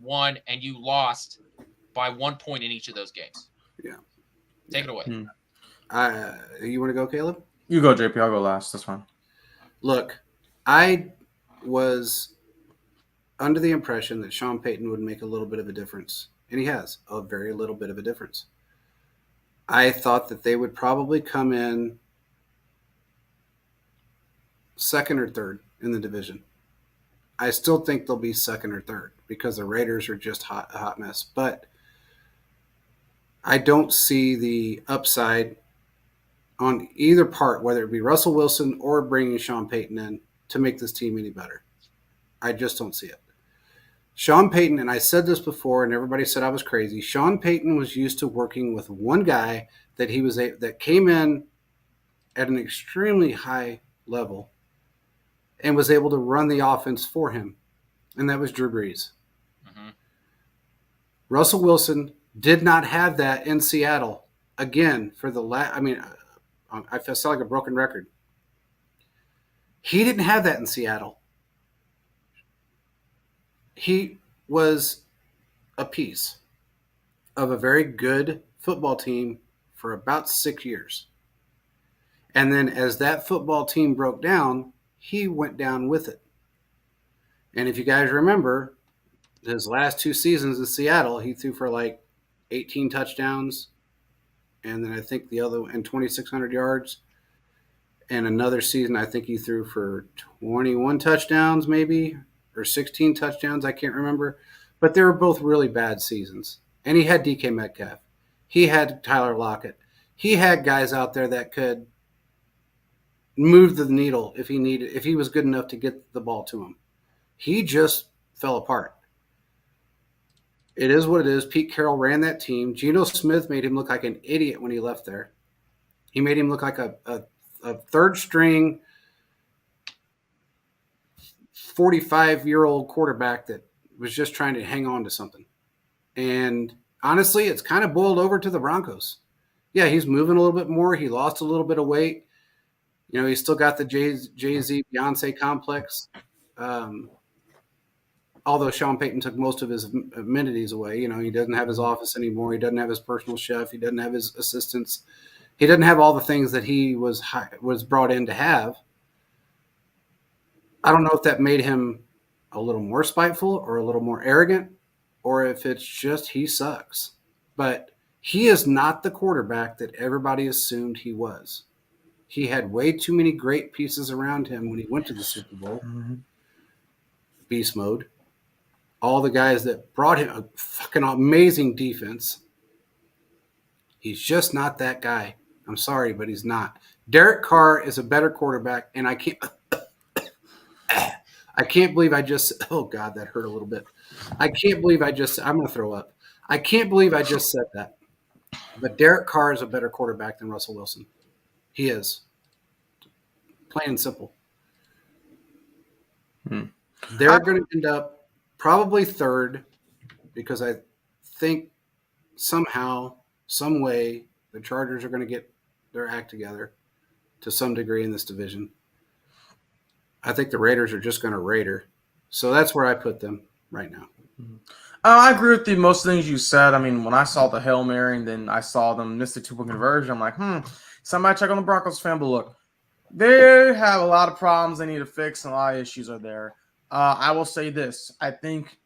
[SPEAKER 3] one, and you lost by 1 point in each of those games.
[SPEAKER 1] Yeah.
[SPEAKER 3] Take it away.
[SPEAKER 1] You want to go, Caleb?
[SPEAKER 2] You go, JP. I'll go last. That's fine.
[SPEAKER 1] Look, I was under the impression that Sean Payton would make a little bit of a difference, and he has a very little bit of a difference. I thought that they would probably come in second or third in the division. I still think they'll be second or third because the Raiders are just a hot mess. But I don't see the upside on either part, whether it be Russell Wilson or bringing Sean Payton in to make this team any better. I just don't see it. Sean Payton, and I said this before, and everybody said I was crazy. Sean Payton was used to working with one guy that came in at an extremely high level and was able to run the offense for him, and that was Drew Brees. Mm-hmm. Russell Wilson did not have that in Seattle. Again, for the last, I sound like a broken record. He didn't have that in Seattle. He was a piece of a very good football team for about 6 years. And then as that football team broke down, he went down with it. And if you guys remember, his last 2 seasons in Seattle, he threw for like 18 touchdowns, and then I think the other and 2,600 yards. And another season, I think he threw for 21 touchdowns, maybe, or 16 touchdowns. I can't remember. But they were both really bad seasons. And he had DK Metcalf. He had Tyler Lockett. He had guys out there that could move the needle if he was good enough to get the ball to him. He just fell apart. It is what it is. Pete Carroll ran that team. Geno Smith made him look like an idiot when he left there. He made him look like a third string 45-year-old quarterback that was just trying to hang on to something. And honestly, it's kind of boiled over to the Broncos. Yeah, he's moving a little bit more. He lost a little bit of weight. He's still got the Jay-Z Beyonce complex. Although Sean Payton took most of his amenities away. He doesn't have his office anymore. He doesn't have his personal chef. He doesn't have his assistants. He doesn't have all the things that he was brought in to have. I don't know if that made him a little more spiteful or a little more arrogant, or if it's just he sucks. But he is not the quarterback that everybody assumed he was. He had way too many great pieces around him when he went to the Super Bowl. Mm-hmm. Beast mode. All the guys that brought him a fucking amazing defense. He's just not that guy. I'm sorry, but he's not. Derek Carr is a better quarterback, and I can't believe I just – oh, God, that hurt a little bit. I'm going to throw up. I can't believe I just said that. But Derek Carr is a better quarterback than Russell Wilson. He is. Plain and simple. They're going to end up probably third because I think somehow, some way, the Chargers are going to get their act together to some degree in this division. I think the Raiders are just going to Raider. So that's where I put them right now.
[SPEAKER 2] I agree with most things you said. I mean, when I saw the Hail Mary and then I saw them miss the 2-point conversion, I'm like, somebody check on the Broncos fan. But look, they have a lot of problems they need to fix and a lot of issues are there. I will say this. I think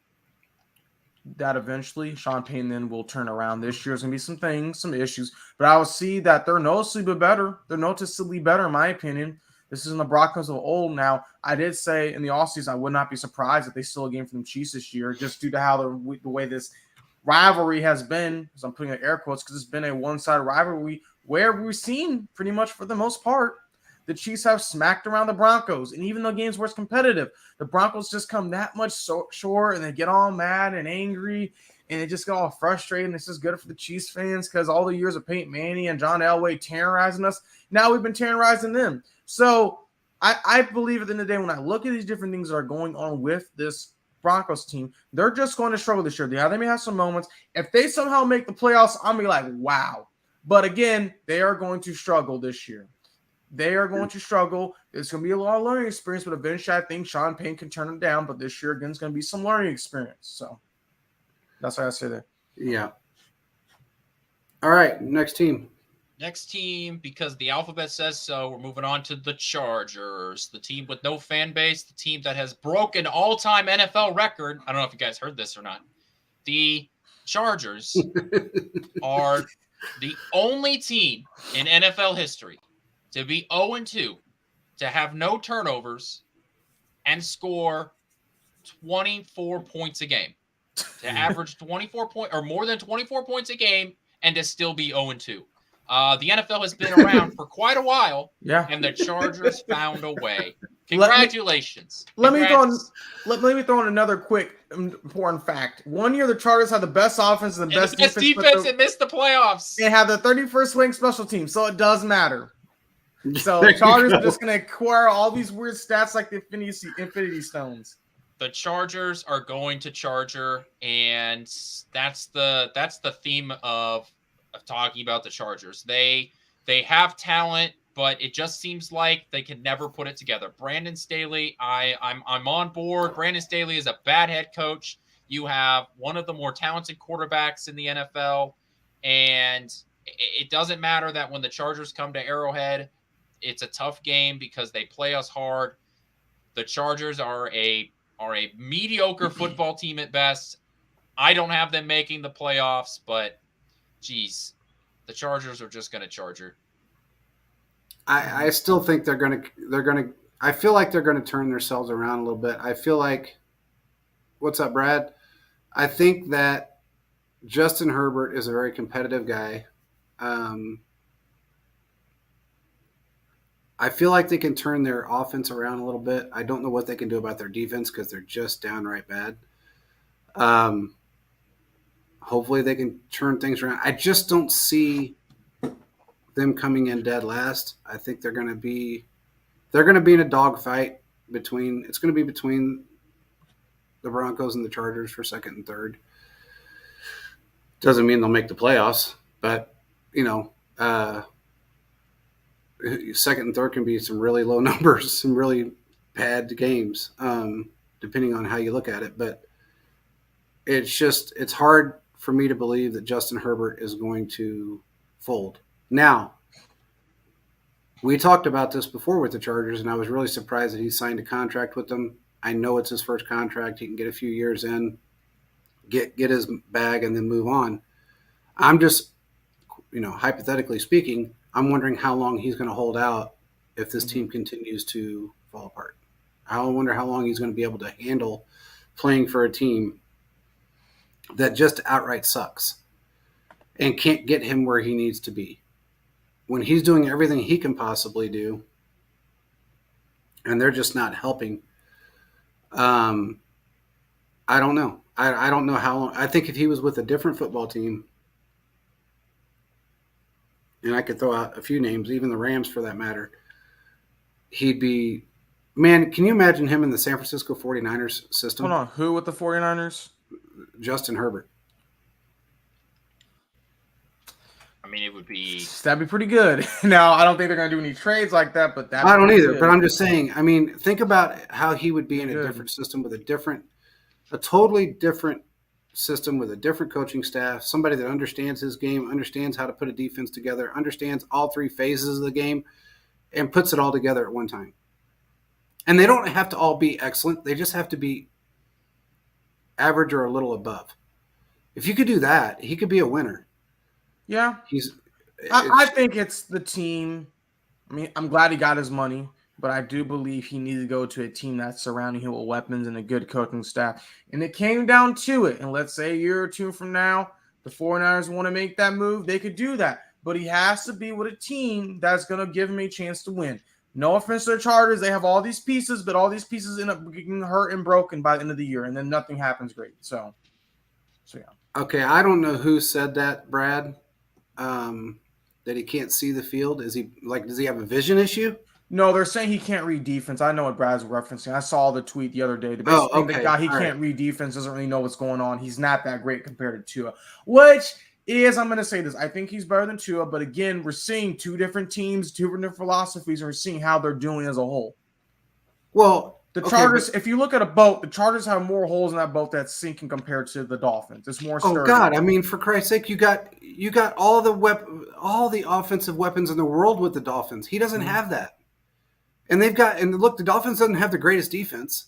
[SPEAKER 2] that eventually Sean Payton then will turn around. This year. There's going to be some issues. But I will see that they're noticeably better. They're noticeably better, in my opinion. This isn't the Broncos of old now. I did say in the offseason I would not be surprised if they still a game from the Chiefs this year, just due to how the way this rivalry has been, because I'm putting in air quotes, because it's been a one-sided rivalry where we've seen pretty much for the most part the Chiefs have smacked around the Broncos. And even though games were competitive, the Broncos just come that much short and they get all mad and angry and they just get all frustrated. And this is good for the Chiefs fans because all the years of Peyton Manning and John Elway terrorizing us, now we've been terrorizing them. So I believe at the end of the day, when I look at these different things that are going on with this Broncos team, they're just going to struggle this year. Yeah, they may have some moments. If they somehow make the playoffs, I'm going to be like, wow. But again, they are going to struggle this year. They are going to struggle. There's going to be a lot of learning experience, but eventually I think Sean Payne can turn it down. But this year, again, it's going to be some learning experience. So that's what I say there.
[SPEAKER 1] Yeah. All right, next team.
[SPEAKER 3] Next team, because the alphabet says so, we're moving on to the Chargers, the team with no fan base, the team that has broken all-time NFL record. I don't know if you guys heard this or not. The Chargers are the only team in NFL history to be 0-2, to have no turnovers, and score 24 points a game. To average 24 points or more than 24 points a game and to still be 0-2. The NFL has been around for quite a while, and the Chargers found a way. Congratulations.
[SPEAKER 2] Let me throw in another quick important fact. One year, the Chargers had the best offense and the best
[SPEAKER 3] defense and missed the playoffs.
[SPEAKER 2] They have the 31st ranked special team, so it does matter. So the Chargers are just going to acquire all these weird stats like the Infinity Stones.
[SPEAKER 3] The Chargers are going to Charger, and that's the theme of talking about the Chargers. They have talent, but it just seems like they can never put it together. Brandon Staley, I'm on board. Brandon Staley is a bad head coach. You have one of the more talented quarterbacks in the NFL, and it doesn't matter that when the Chargers come to Arrowhead, it's a tough game because they play us hard. The Chargers are a mediocre football team at best. I don't have them making the playoffs, but geez, the Chargers are just going to Charger.
[SPEAKER 1] I still think they're gonna. I feel like they're gonna turn themselves around a little bit. I feel like, what's up, Brad? I think that Justin Herbert is a very competitive guy. I feel like they can turn their offense around a little bit. I don't know what they can do about their defense because they're just downright bad. Hopefully they can turn things around. I just don't see them coming in dead last. I think they're going to be in a dogfight between the Broncos and the Chargers for second and third. Doesn't mean they'll make the playoffs, but second and third can be some really low numbers, some really bad games, depending on how you look at it. But it's hard for me to believe that Justin Herbert is going to fold. Now, we talked about this before with the Chargers, and I was really surprised that he signed a contract with them. I know it's his first contract. He can get a few years in, get his bag, and then move on. I'm just, hypothetically speaking, I'm wondering how long he's going to hold out if this team continues to fall apart. I wonder how long he's going to be able to handle playing for a team that just outright sucks and can't get him where he needs to be. When he's doing everything he can possibly do, and they're just not helping, I don't know. I don't know how long. I think if he was with a different football team, and I could throw out a few names, even the Rams for that matter, he'd be – man, can you imagine him in the San Francisco 49ers system?
[SPEAKER 2] Hold on. Who with the 49ers?
[SPEAKER 1] Justin Herbert.
[SPEAKER 3] I mean, it would be –
[SPEAKER 2] that'd be pretty good. Now, I don't think they're going to do any trades like that, but
[SPEAKER 1] I don't either, but I'm just saying, I mean, think about how he would be in a different system with a totally different system with a different coaching staff, somebody that understands his game, understands how to put a defense together, understands all three phases of the game, and puts it all together at one time. And they don't have to all be excellent. They just have to be average or a little above. If you could do that, he could be a winner.
[SPEAKER 2] Yeah. I think it's the team. I mean, I'm glad he got his money, but I do believe he needs to go to a team that's surrounding him with weapons and a good coaching staff. And it came down to it. And let's say a year or two from now, the 49ers want to make that move, they could do that. But he has to be with a team that's going to give him a chance to win. No offense to the Chargers. They have all these pieces, but all these pieces end up getting hurt and broken by the end of the year, and then nothing happens great. So yeah.
[SPEAKER 1] Okay, I don't know who said that, Brad, that he can't see the field. Does he have a vision issue?
[SPEAKER 2] No, they're saying he can't read defense. I know what Brad's referencing. I saw the tweet the other day. The guy can't read defense, doesn't really know what's going on. He's not that great compared to Tua, which I'm going to say this. I think he's better than Tua, but again, we're seeing two different teams, two different philosophies, and we're seeing how they're doing as a whole.
[SPEAKER 1] Well,
[SPEAKER 2] The
[SPEAKER 1] okay,
[SPEAKER 2] Chargers, if you look at a boat, the Chargers have more holes in that boat that's sinking compared to the Dolphins. It's more
[SPEAKER 1] oh
[SPEAKER 2] sturdy.
[SPEAKER 1] God, I mean, for Christ's sake, you got all the offensive weapons in the world with the Dolphins. He doesn't have that, and look, the Dolphins doesn't have the greatest defense,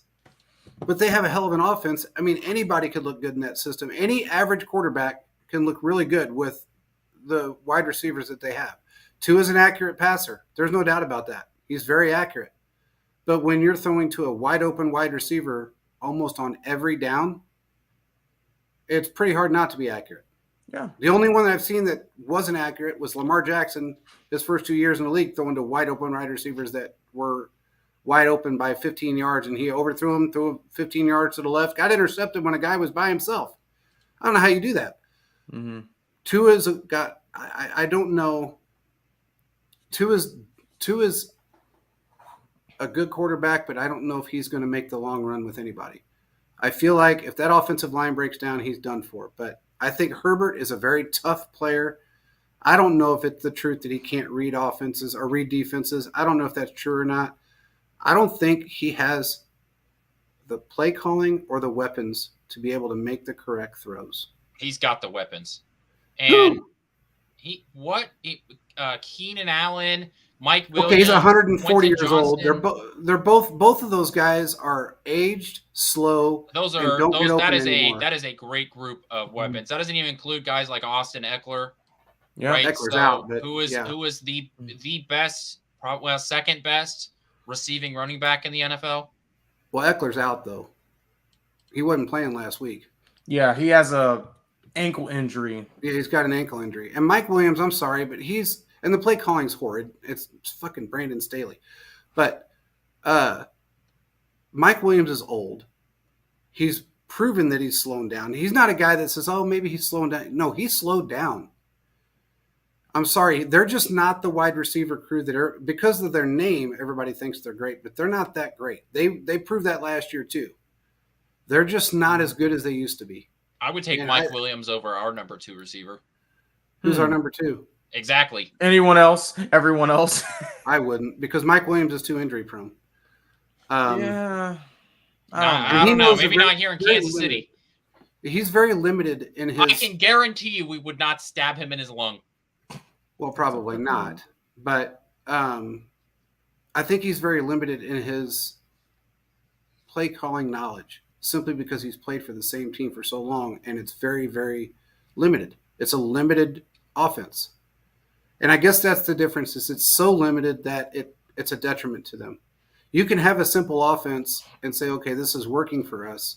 [SPEAKER 1] but they have a hell of an offense. I mean, anybody could look good in that system. Any average quarterback can look really good with the wide receivers that they have. Tua is an accurate passer. There's no doubt about that. He's very accurate. But when you're throwing to a wide open wide receiver almost on every down, it's pretty hard not to be accurate.
[SPEAKER 2] Yeah.
[SPEAKER 1] The only one that I've seen that wasn't accurate was Lamar Jackson his first 2 years in the league, throwing to wide open wide receivers that were wide open by 15 yards, and he overthrew him, threw 15 yards to the left, got intercepted when a guy was by himself. I don't know how you do that.
[SPEAKER 2] Mm-hmm.
[SPEAKER 1] Tua's got – I don't know. Tua's a good quarterback, but I don't know if he's going to make the long run with anybody. I feel like if that offensive line breaks down, he's done for. But I think Herbert is a very tough player. I don't know if it's the truth that he can't read offenses or read defenses. I don't know if that's true or not. I don't think he has the play calling or the weapons to be able to make the correct throws.
[SPEAKER 3] He's got the weapons. And
[SPEAKER 1] Who?
[SPEAKER 3] Keenan Allen, Mike Williams.
[SPEAKER 1] Okay, he's 140
[SPEAKER 3] Quentin
[SPEAKER 1] years old.
[SPEAKER 3] Johnston.
[SPEAKER 1] They're both of those guys are aged, slow,
[SPEAKER 3] Those
[SPEAKER 1] and
[SPEAKER 3] are
[SPEAKER 1] don't
[SPEAKER 3] those.
[SPEAKER 1] get open
[SPEAKER 3] That is
[SPEAKER 1] anymore.
[SPEAKER 3] that is a great group of weapons. That doesn't even include guys like Austin Eckler,
[SPEAKER 2] Yeah.
[SPEAKER 3] right?
[SPEAKER 1] Eckler's
[SPEAKER 3] So
[SPEAKER 1] out, but
[SPEAKER 3] who is the best, second best receiving running back in the NFL?
[SPEAKER 1] Well, Eckler's out though. He wasn't playing last week.
[SPEAKER 2] Yeah, he has a ankle injury.
[SPEAKER 1] Yeah, he's got an ankle injury. And Mike Williams, I'm sorry, but and the play calling's horrid. It's fucking Brandon Staley. But Mike Williams is old. He's proven that he's slowing down. He's not a guy that says, oh, maybe he's slowing down. No, he's slowed down. I'm sorry. They're just not the wide receiver crew that are, because of their name, everybody thinks they're great, but they're not that great. They proved that last year too. They're just not as good as they used to be.
[SPEAKER 3] I would take Mike Williams over our number 2 receiver.
[SPEAKER 1] Who's our number 2?
[SPEAKER 3] Exactly.
[SPEAKER 2] Anyone else? Everyone else?
[SPEAKER 1] I wouldn't, because Mike Williams is too injury prone.
[SPEAKER 2] Yeah.
[SPEAKER 3] I don't know. Maybe not here in Kansas City.
[SPEAKER 1] He's very limited in his.
[SPEAKER 3] I can guarantee you we would not stab him in his lung.
[SPEAKER 1] Well, probably not. But I think he's very limited in his play calling knowledge, simply because he's played for the same team for so long, and it's very, very limited. It's a limited offense. And I guess that's the difference, is it's so limited that it's a detriment to them. You can have a simple offense and say, okay, this is working for us.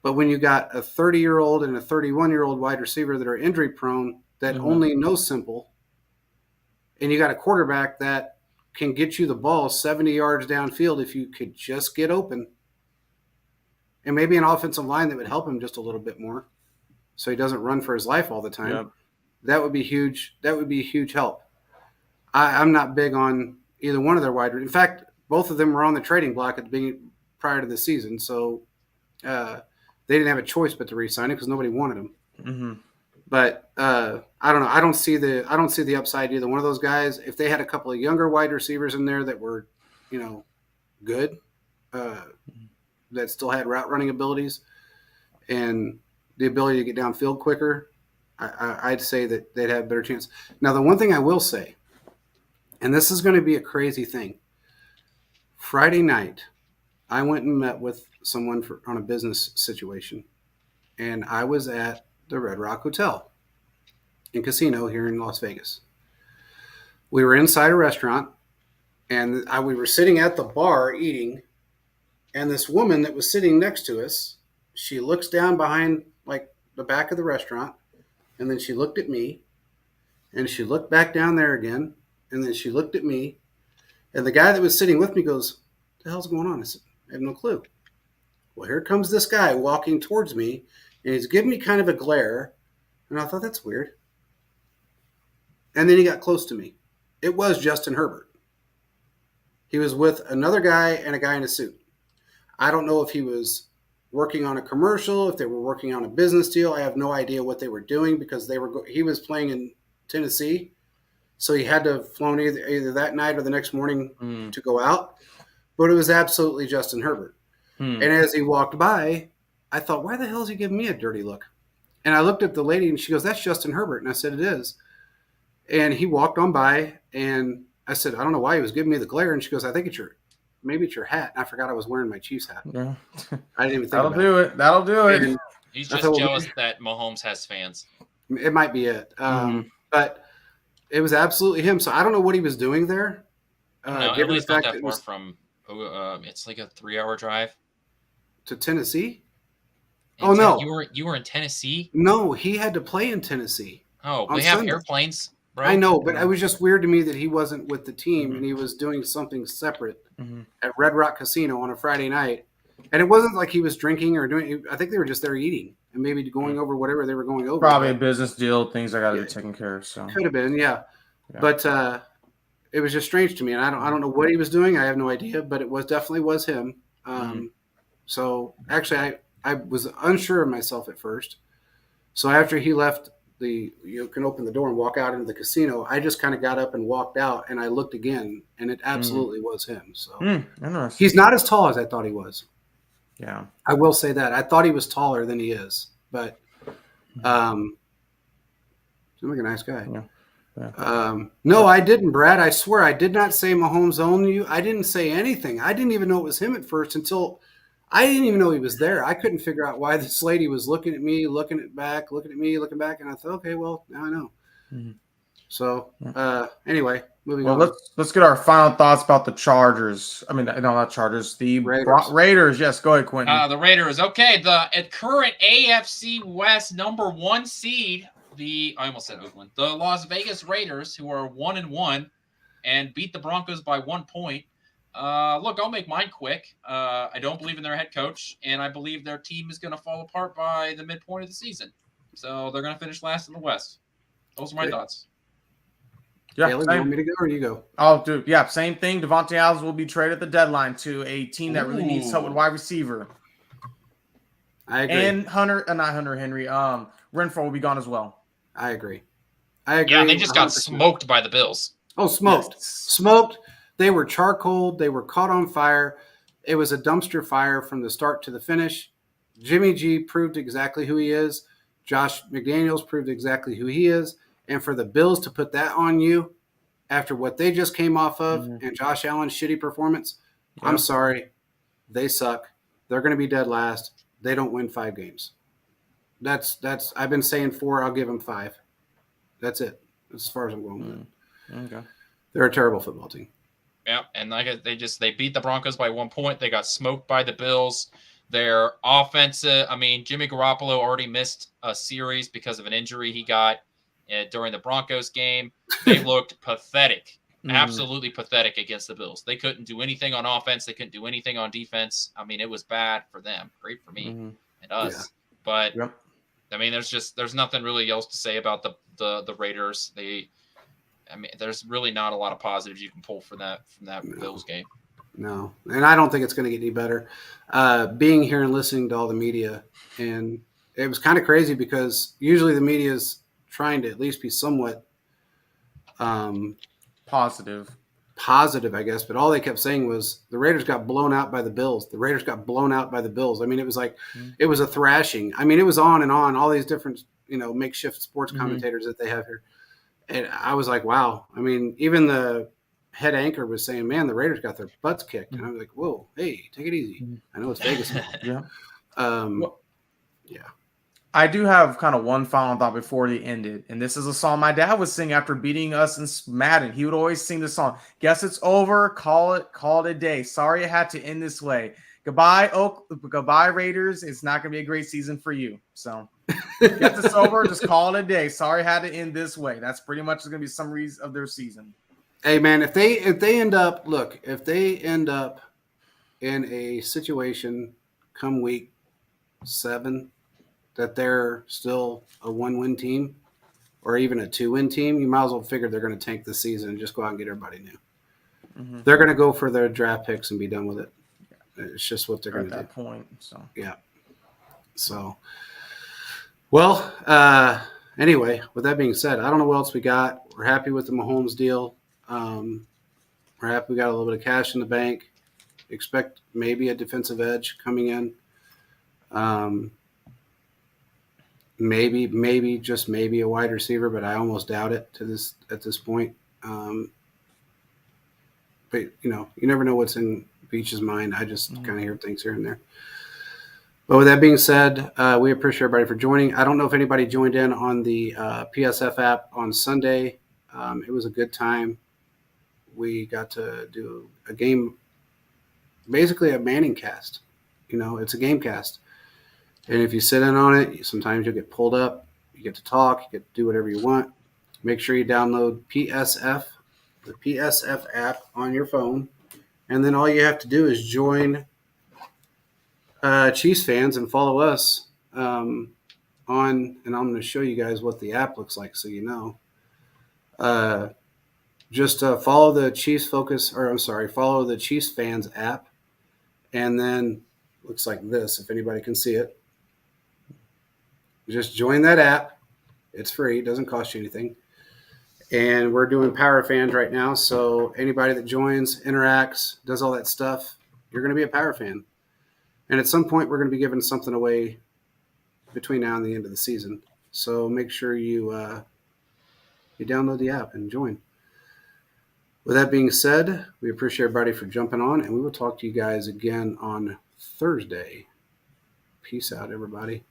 [SPEAKER 1] But when you got a 30-year-old and a 31-year-old wide receiver that are injury prone, that only know simple, and you got a quarterback that can get you the ball 70 yards downfield if you could just get open, and maybe an offensive line that would help him just a little bit more so he doesn't run for his life all the time.
[SPEAKER 2] Yep.
[SPEAKER 1] That would be huge. That would be a huge help. I'm not big on either one of their wide. In fact, both of them were on the trading block at the beginning prior to the season, so they didn't have a choice but to re-sign him because nobody wanted him.
[SPEAKER 2] Mm-hmm.
[SPEAKER 1] But I don't know. I don't see the upside either one of those guys. If they had a couple of younger wide receivers in there that were, good, that still had route running abilities and the ability to get downfield quicker, I'd say that they'd have a better chance. Now, the one thing I will say, and this is going to be a crazy thing, Friday night, I went and met with someone on a business situation, and I was at the Red Rock Hotel and Casino here in Las Vegas. We were inside a restaurant, and we were sitting at the bar eating, and this woman that was sitting next to us, she looks down behind like the back of the restaurant, and then she looked at me, and she looked back down there again, and then she looked at me, and the guy that was sitting with me goes, "What the hell's going on?" I said, "I have no clue." Well, here comes this guy walking towards me, and he's giving me kind of a glare, and I thought, that's weird. And then he got close to me. It was Justin Herbert. He was with another guy and a guy in a suit. I don't know if he was working on a commercial, if they were working on a business deal. I have no idea what they were doing because he was playing in Tennessee, so he had to have flown either that night or the next morning to go out. But it was absolutely Justin Herbert. And as he walked by, I thought, why the hell is he giving me a dirty look? And I looked at the lady and she goes, that's Justin Herbert. And I said, it is. And he walked on by and I said, I don't know why he was giving me the glare. And she goes, I think maybe it's your hat. And I forgot I was wearing my Chiefs hat.
[SPEAKER 2] Yeah.
[SPEAKER 1] I didn't even think
[SPEAKER 2] That'll
[SPEAKER 1] about
[SPEAKER 2] do it. That'll do it.
[SPEAKER 1] And
[SPEAKER 3] He's
[SPEAKER 1] I
[SPEAKER 3] just
[SPEAKER 1] thought, well,
[SPEAKER 3] jealous that Mahomes has fans.
[SPEAKER 1] it might be it. But it was absolutely him. So I don't know what he was doing there.
[SPEAKER 3] No,
[SPEAKER 1] Given
[SPEAKER 3] at
[SPEAKER 1] the
[SPEAKER 3] least not
[SPEAKER 1] fact
[SPEAKER 3] that
[SPEAKER 1] that it
[SPEAKER 3] far
[SPEAKER 1] was
[SPEAKER 3] from. It's like a 3-hour drive.
[SPEAKER 1] to Tennessee.
[SPEAKER 3] And
[SPEAKER 1] no.
[SPEAKER 3] You were in Tennessee?
[SPEAKER 1] No, he had to play in Tennessee.
[SPEAKER 3] Oh,
[SPEAKER 1] on
[SPEAKER 3] they have
[SPEAKER 1] Sunday.
[SPEAKER 3] airplanes, bro.
[SPEAKER 1] I know, but it was just weird to me that he wasn't with the team and he was doing something separate at Red Rock Casino on a Friday night. And it wasn't like he was drinking or doing. I think they were just there eating and maybe going over whatever they were going over.
[SPEAKER 2] Probably a business deal, things I got to be taken care of. So
[SPEAKER 1] could have been, yeah. But it was just strange to me, and I don't know what he was doing. I have no idea, but it definitely was him. So actually, I was unsure of myself at first. So after he left, you can open the door and walk out into the casino. I just kind of got up and walked out, and I looked again, and it absolutely was him. So he's not as tall as I thought he was.
[SPEAKER 2] Yeah,
[SPEAKER 1] I will say that. I thought he was taller than he is, but seems like a nice guy. No, I didn't, Brad. I swear I did not say Mahomes owned you. I didn't say anything. I didn't even know it was him at first until I didn't even know he was there. I couldn't figure out why this lady was looking at me, looking at me, looking back, and I thought, okay, well, now I know. So anyway, moving on.
[SPEAKER 2] Let's get our final thoughts about the Chargers. I mean, no, not Chargers. The Raiders. Yes, go ahead, Quentin.
[SPEAKER 3] The Raiders. Okay, the current AFC West #1 seed. I almost said Oakland. The Las Vegas Raiders, who are 1-1 and beat the Broncos by 1 point. Look, I'll make mine quick. I don't believe in their head coach, and I believe their team is going to fall apart by the midpoint of the season. So they're going to finish last in the West. Those are my thoughts.
[SPEAKER 1] Yeah, Bailey, you want me to go or you go?
[SPEAKER 2] Oh, dude, yeah, same thing. Devontae Adams will be traded at the deadline to a team that really needs help with wide receiver.
[SPEAKER 1] I agree.
[SPEAKER 2] And not Hunter Henry. Renfro will be gone as well.
[SPEAKER 1] I agree.
[SPEAKER 3] Yeah, they just 100%. Got smoked by the Bills.
[SPEAKER 1] Oh, smoked. Yes. Smoked. They were charcoaled. They were caught on fire. It was a dumpster fire from the start to the finish. Jimmy G proved exactly who he is. Josh McDaniels proved exactly who he is. And for the Bills to put that on you after what they just came off of and Josh Allen's shitty performance, I'm sorry. They suck. They're going to be dead last. They don't win 5 games. That's. I've been saying 4. I'll give them 5. That's it. As far as I'm going with it. Okay. They're a terrible football team.
[SPEAKER 3] Yeah, and they beat the Broncos by 1 point. They got smoked by the Bills. Their offensive. I mean, Jimmy Garoppolo already missed a series because of an injury he got during the Broncos game. They looked pathetic. Absolutely pathetic against the Bills. They couldn't do anything on offense. They couldn't do anything on defense. I mean, it was bad for them. Great for me and us. Yeah. But I mean, there's nothing really else to say about the Raiders. There's really not a lot of positives you can pull from that Bills game.
[SPEAKER 1] No, and I don't think it's going to get any better. Being here and listening to all the media, and it was kind of crazy because usually the media is trying to at least be somewhat
[SPEAKER 2] positive,
[SPEAKER 1] I guess. But all they kept saying was the Raiders got blown out by the Bills. The Raiders got blown out by the Bills. I mean, it was like it was a thrashing. I mean, it was on and on. All these different, makeshift sports commentators that they have here. And I was like, wow. I mean, even the head anchor was saying, man, the Raiders got their butts kicked. And I was like, whoa, hey, take it easy. I know it's Vegas.
[SPEAKER 2] Yeah.
[SPEAKER 1] Yeah.
[SPEAKER 2] I do have kind of one final thought before they ended. And this is a song my dad would sing after beating us in Madden. He would always sing this song. Guess it's over. Call it a day. Sorry it had to end this way. Goodbye, goodbye, Raiders. It's not going to be a great season for you. So guess it's over. Just call it a day. Sorry it had to end this way. That's pretty much going to be summaries of their season.
[SPEAKER 1] Hey, man, if they end up in a situation come week 7 that they're still a 1-win team or even a 2-win team, you might as well figure they're going to tank the season and just go out and get everybody new. They're going to go for their draft picks and be done with it. It's just what they're going to do.
[SPEAKER 2] At that point, so
[SPEAKER 1] yeah. So, well, anyway, with that being said, I don't know what else we got. We're happy with the Mahomes deal. Um, we're happy we got a little bit of cash in the bank. Expect maybe a defensive edge coming in. Um, maybe just maybe a wide receiver, but I almost doubt it at this point. But you never know what's in Beach's mind. I just kind of hear things here and there. But with that being said, we appreciate everybody for joining. I don't know if anybody joined in on the PSF app on Sunday. It was a good time. We got to do a game, basically a Manning cast. It's a game cast. And if you sit in on it, sometimes you'll get pulled up. You get to talk. You get to do whatever you want. Make sure you download the PSF app on your phone. And then all you have to do is join Chiefs fans and follow us and I'm going to show you guys what the app looks like so you know. Just follow the follow the Chiefs fans app, and then looks like this if anybody can see it. Just join that app. It's free. It doesn't cost you anything. And we're doing Power Fans right now, so anybody that joins, interacts, does all that stuff, you're going to be a Power Fan. And at some point, we're going to be giving something away between now and the end of the season. So make sure you download the app and join. With that being said, we appreciate everybody for jumping on, and we will talk to you guys again on Thursday. Peace out, everybody.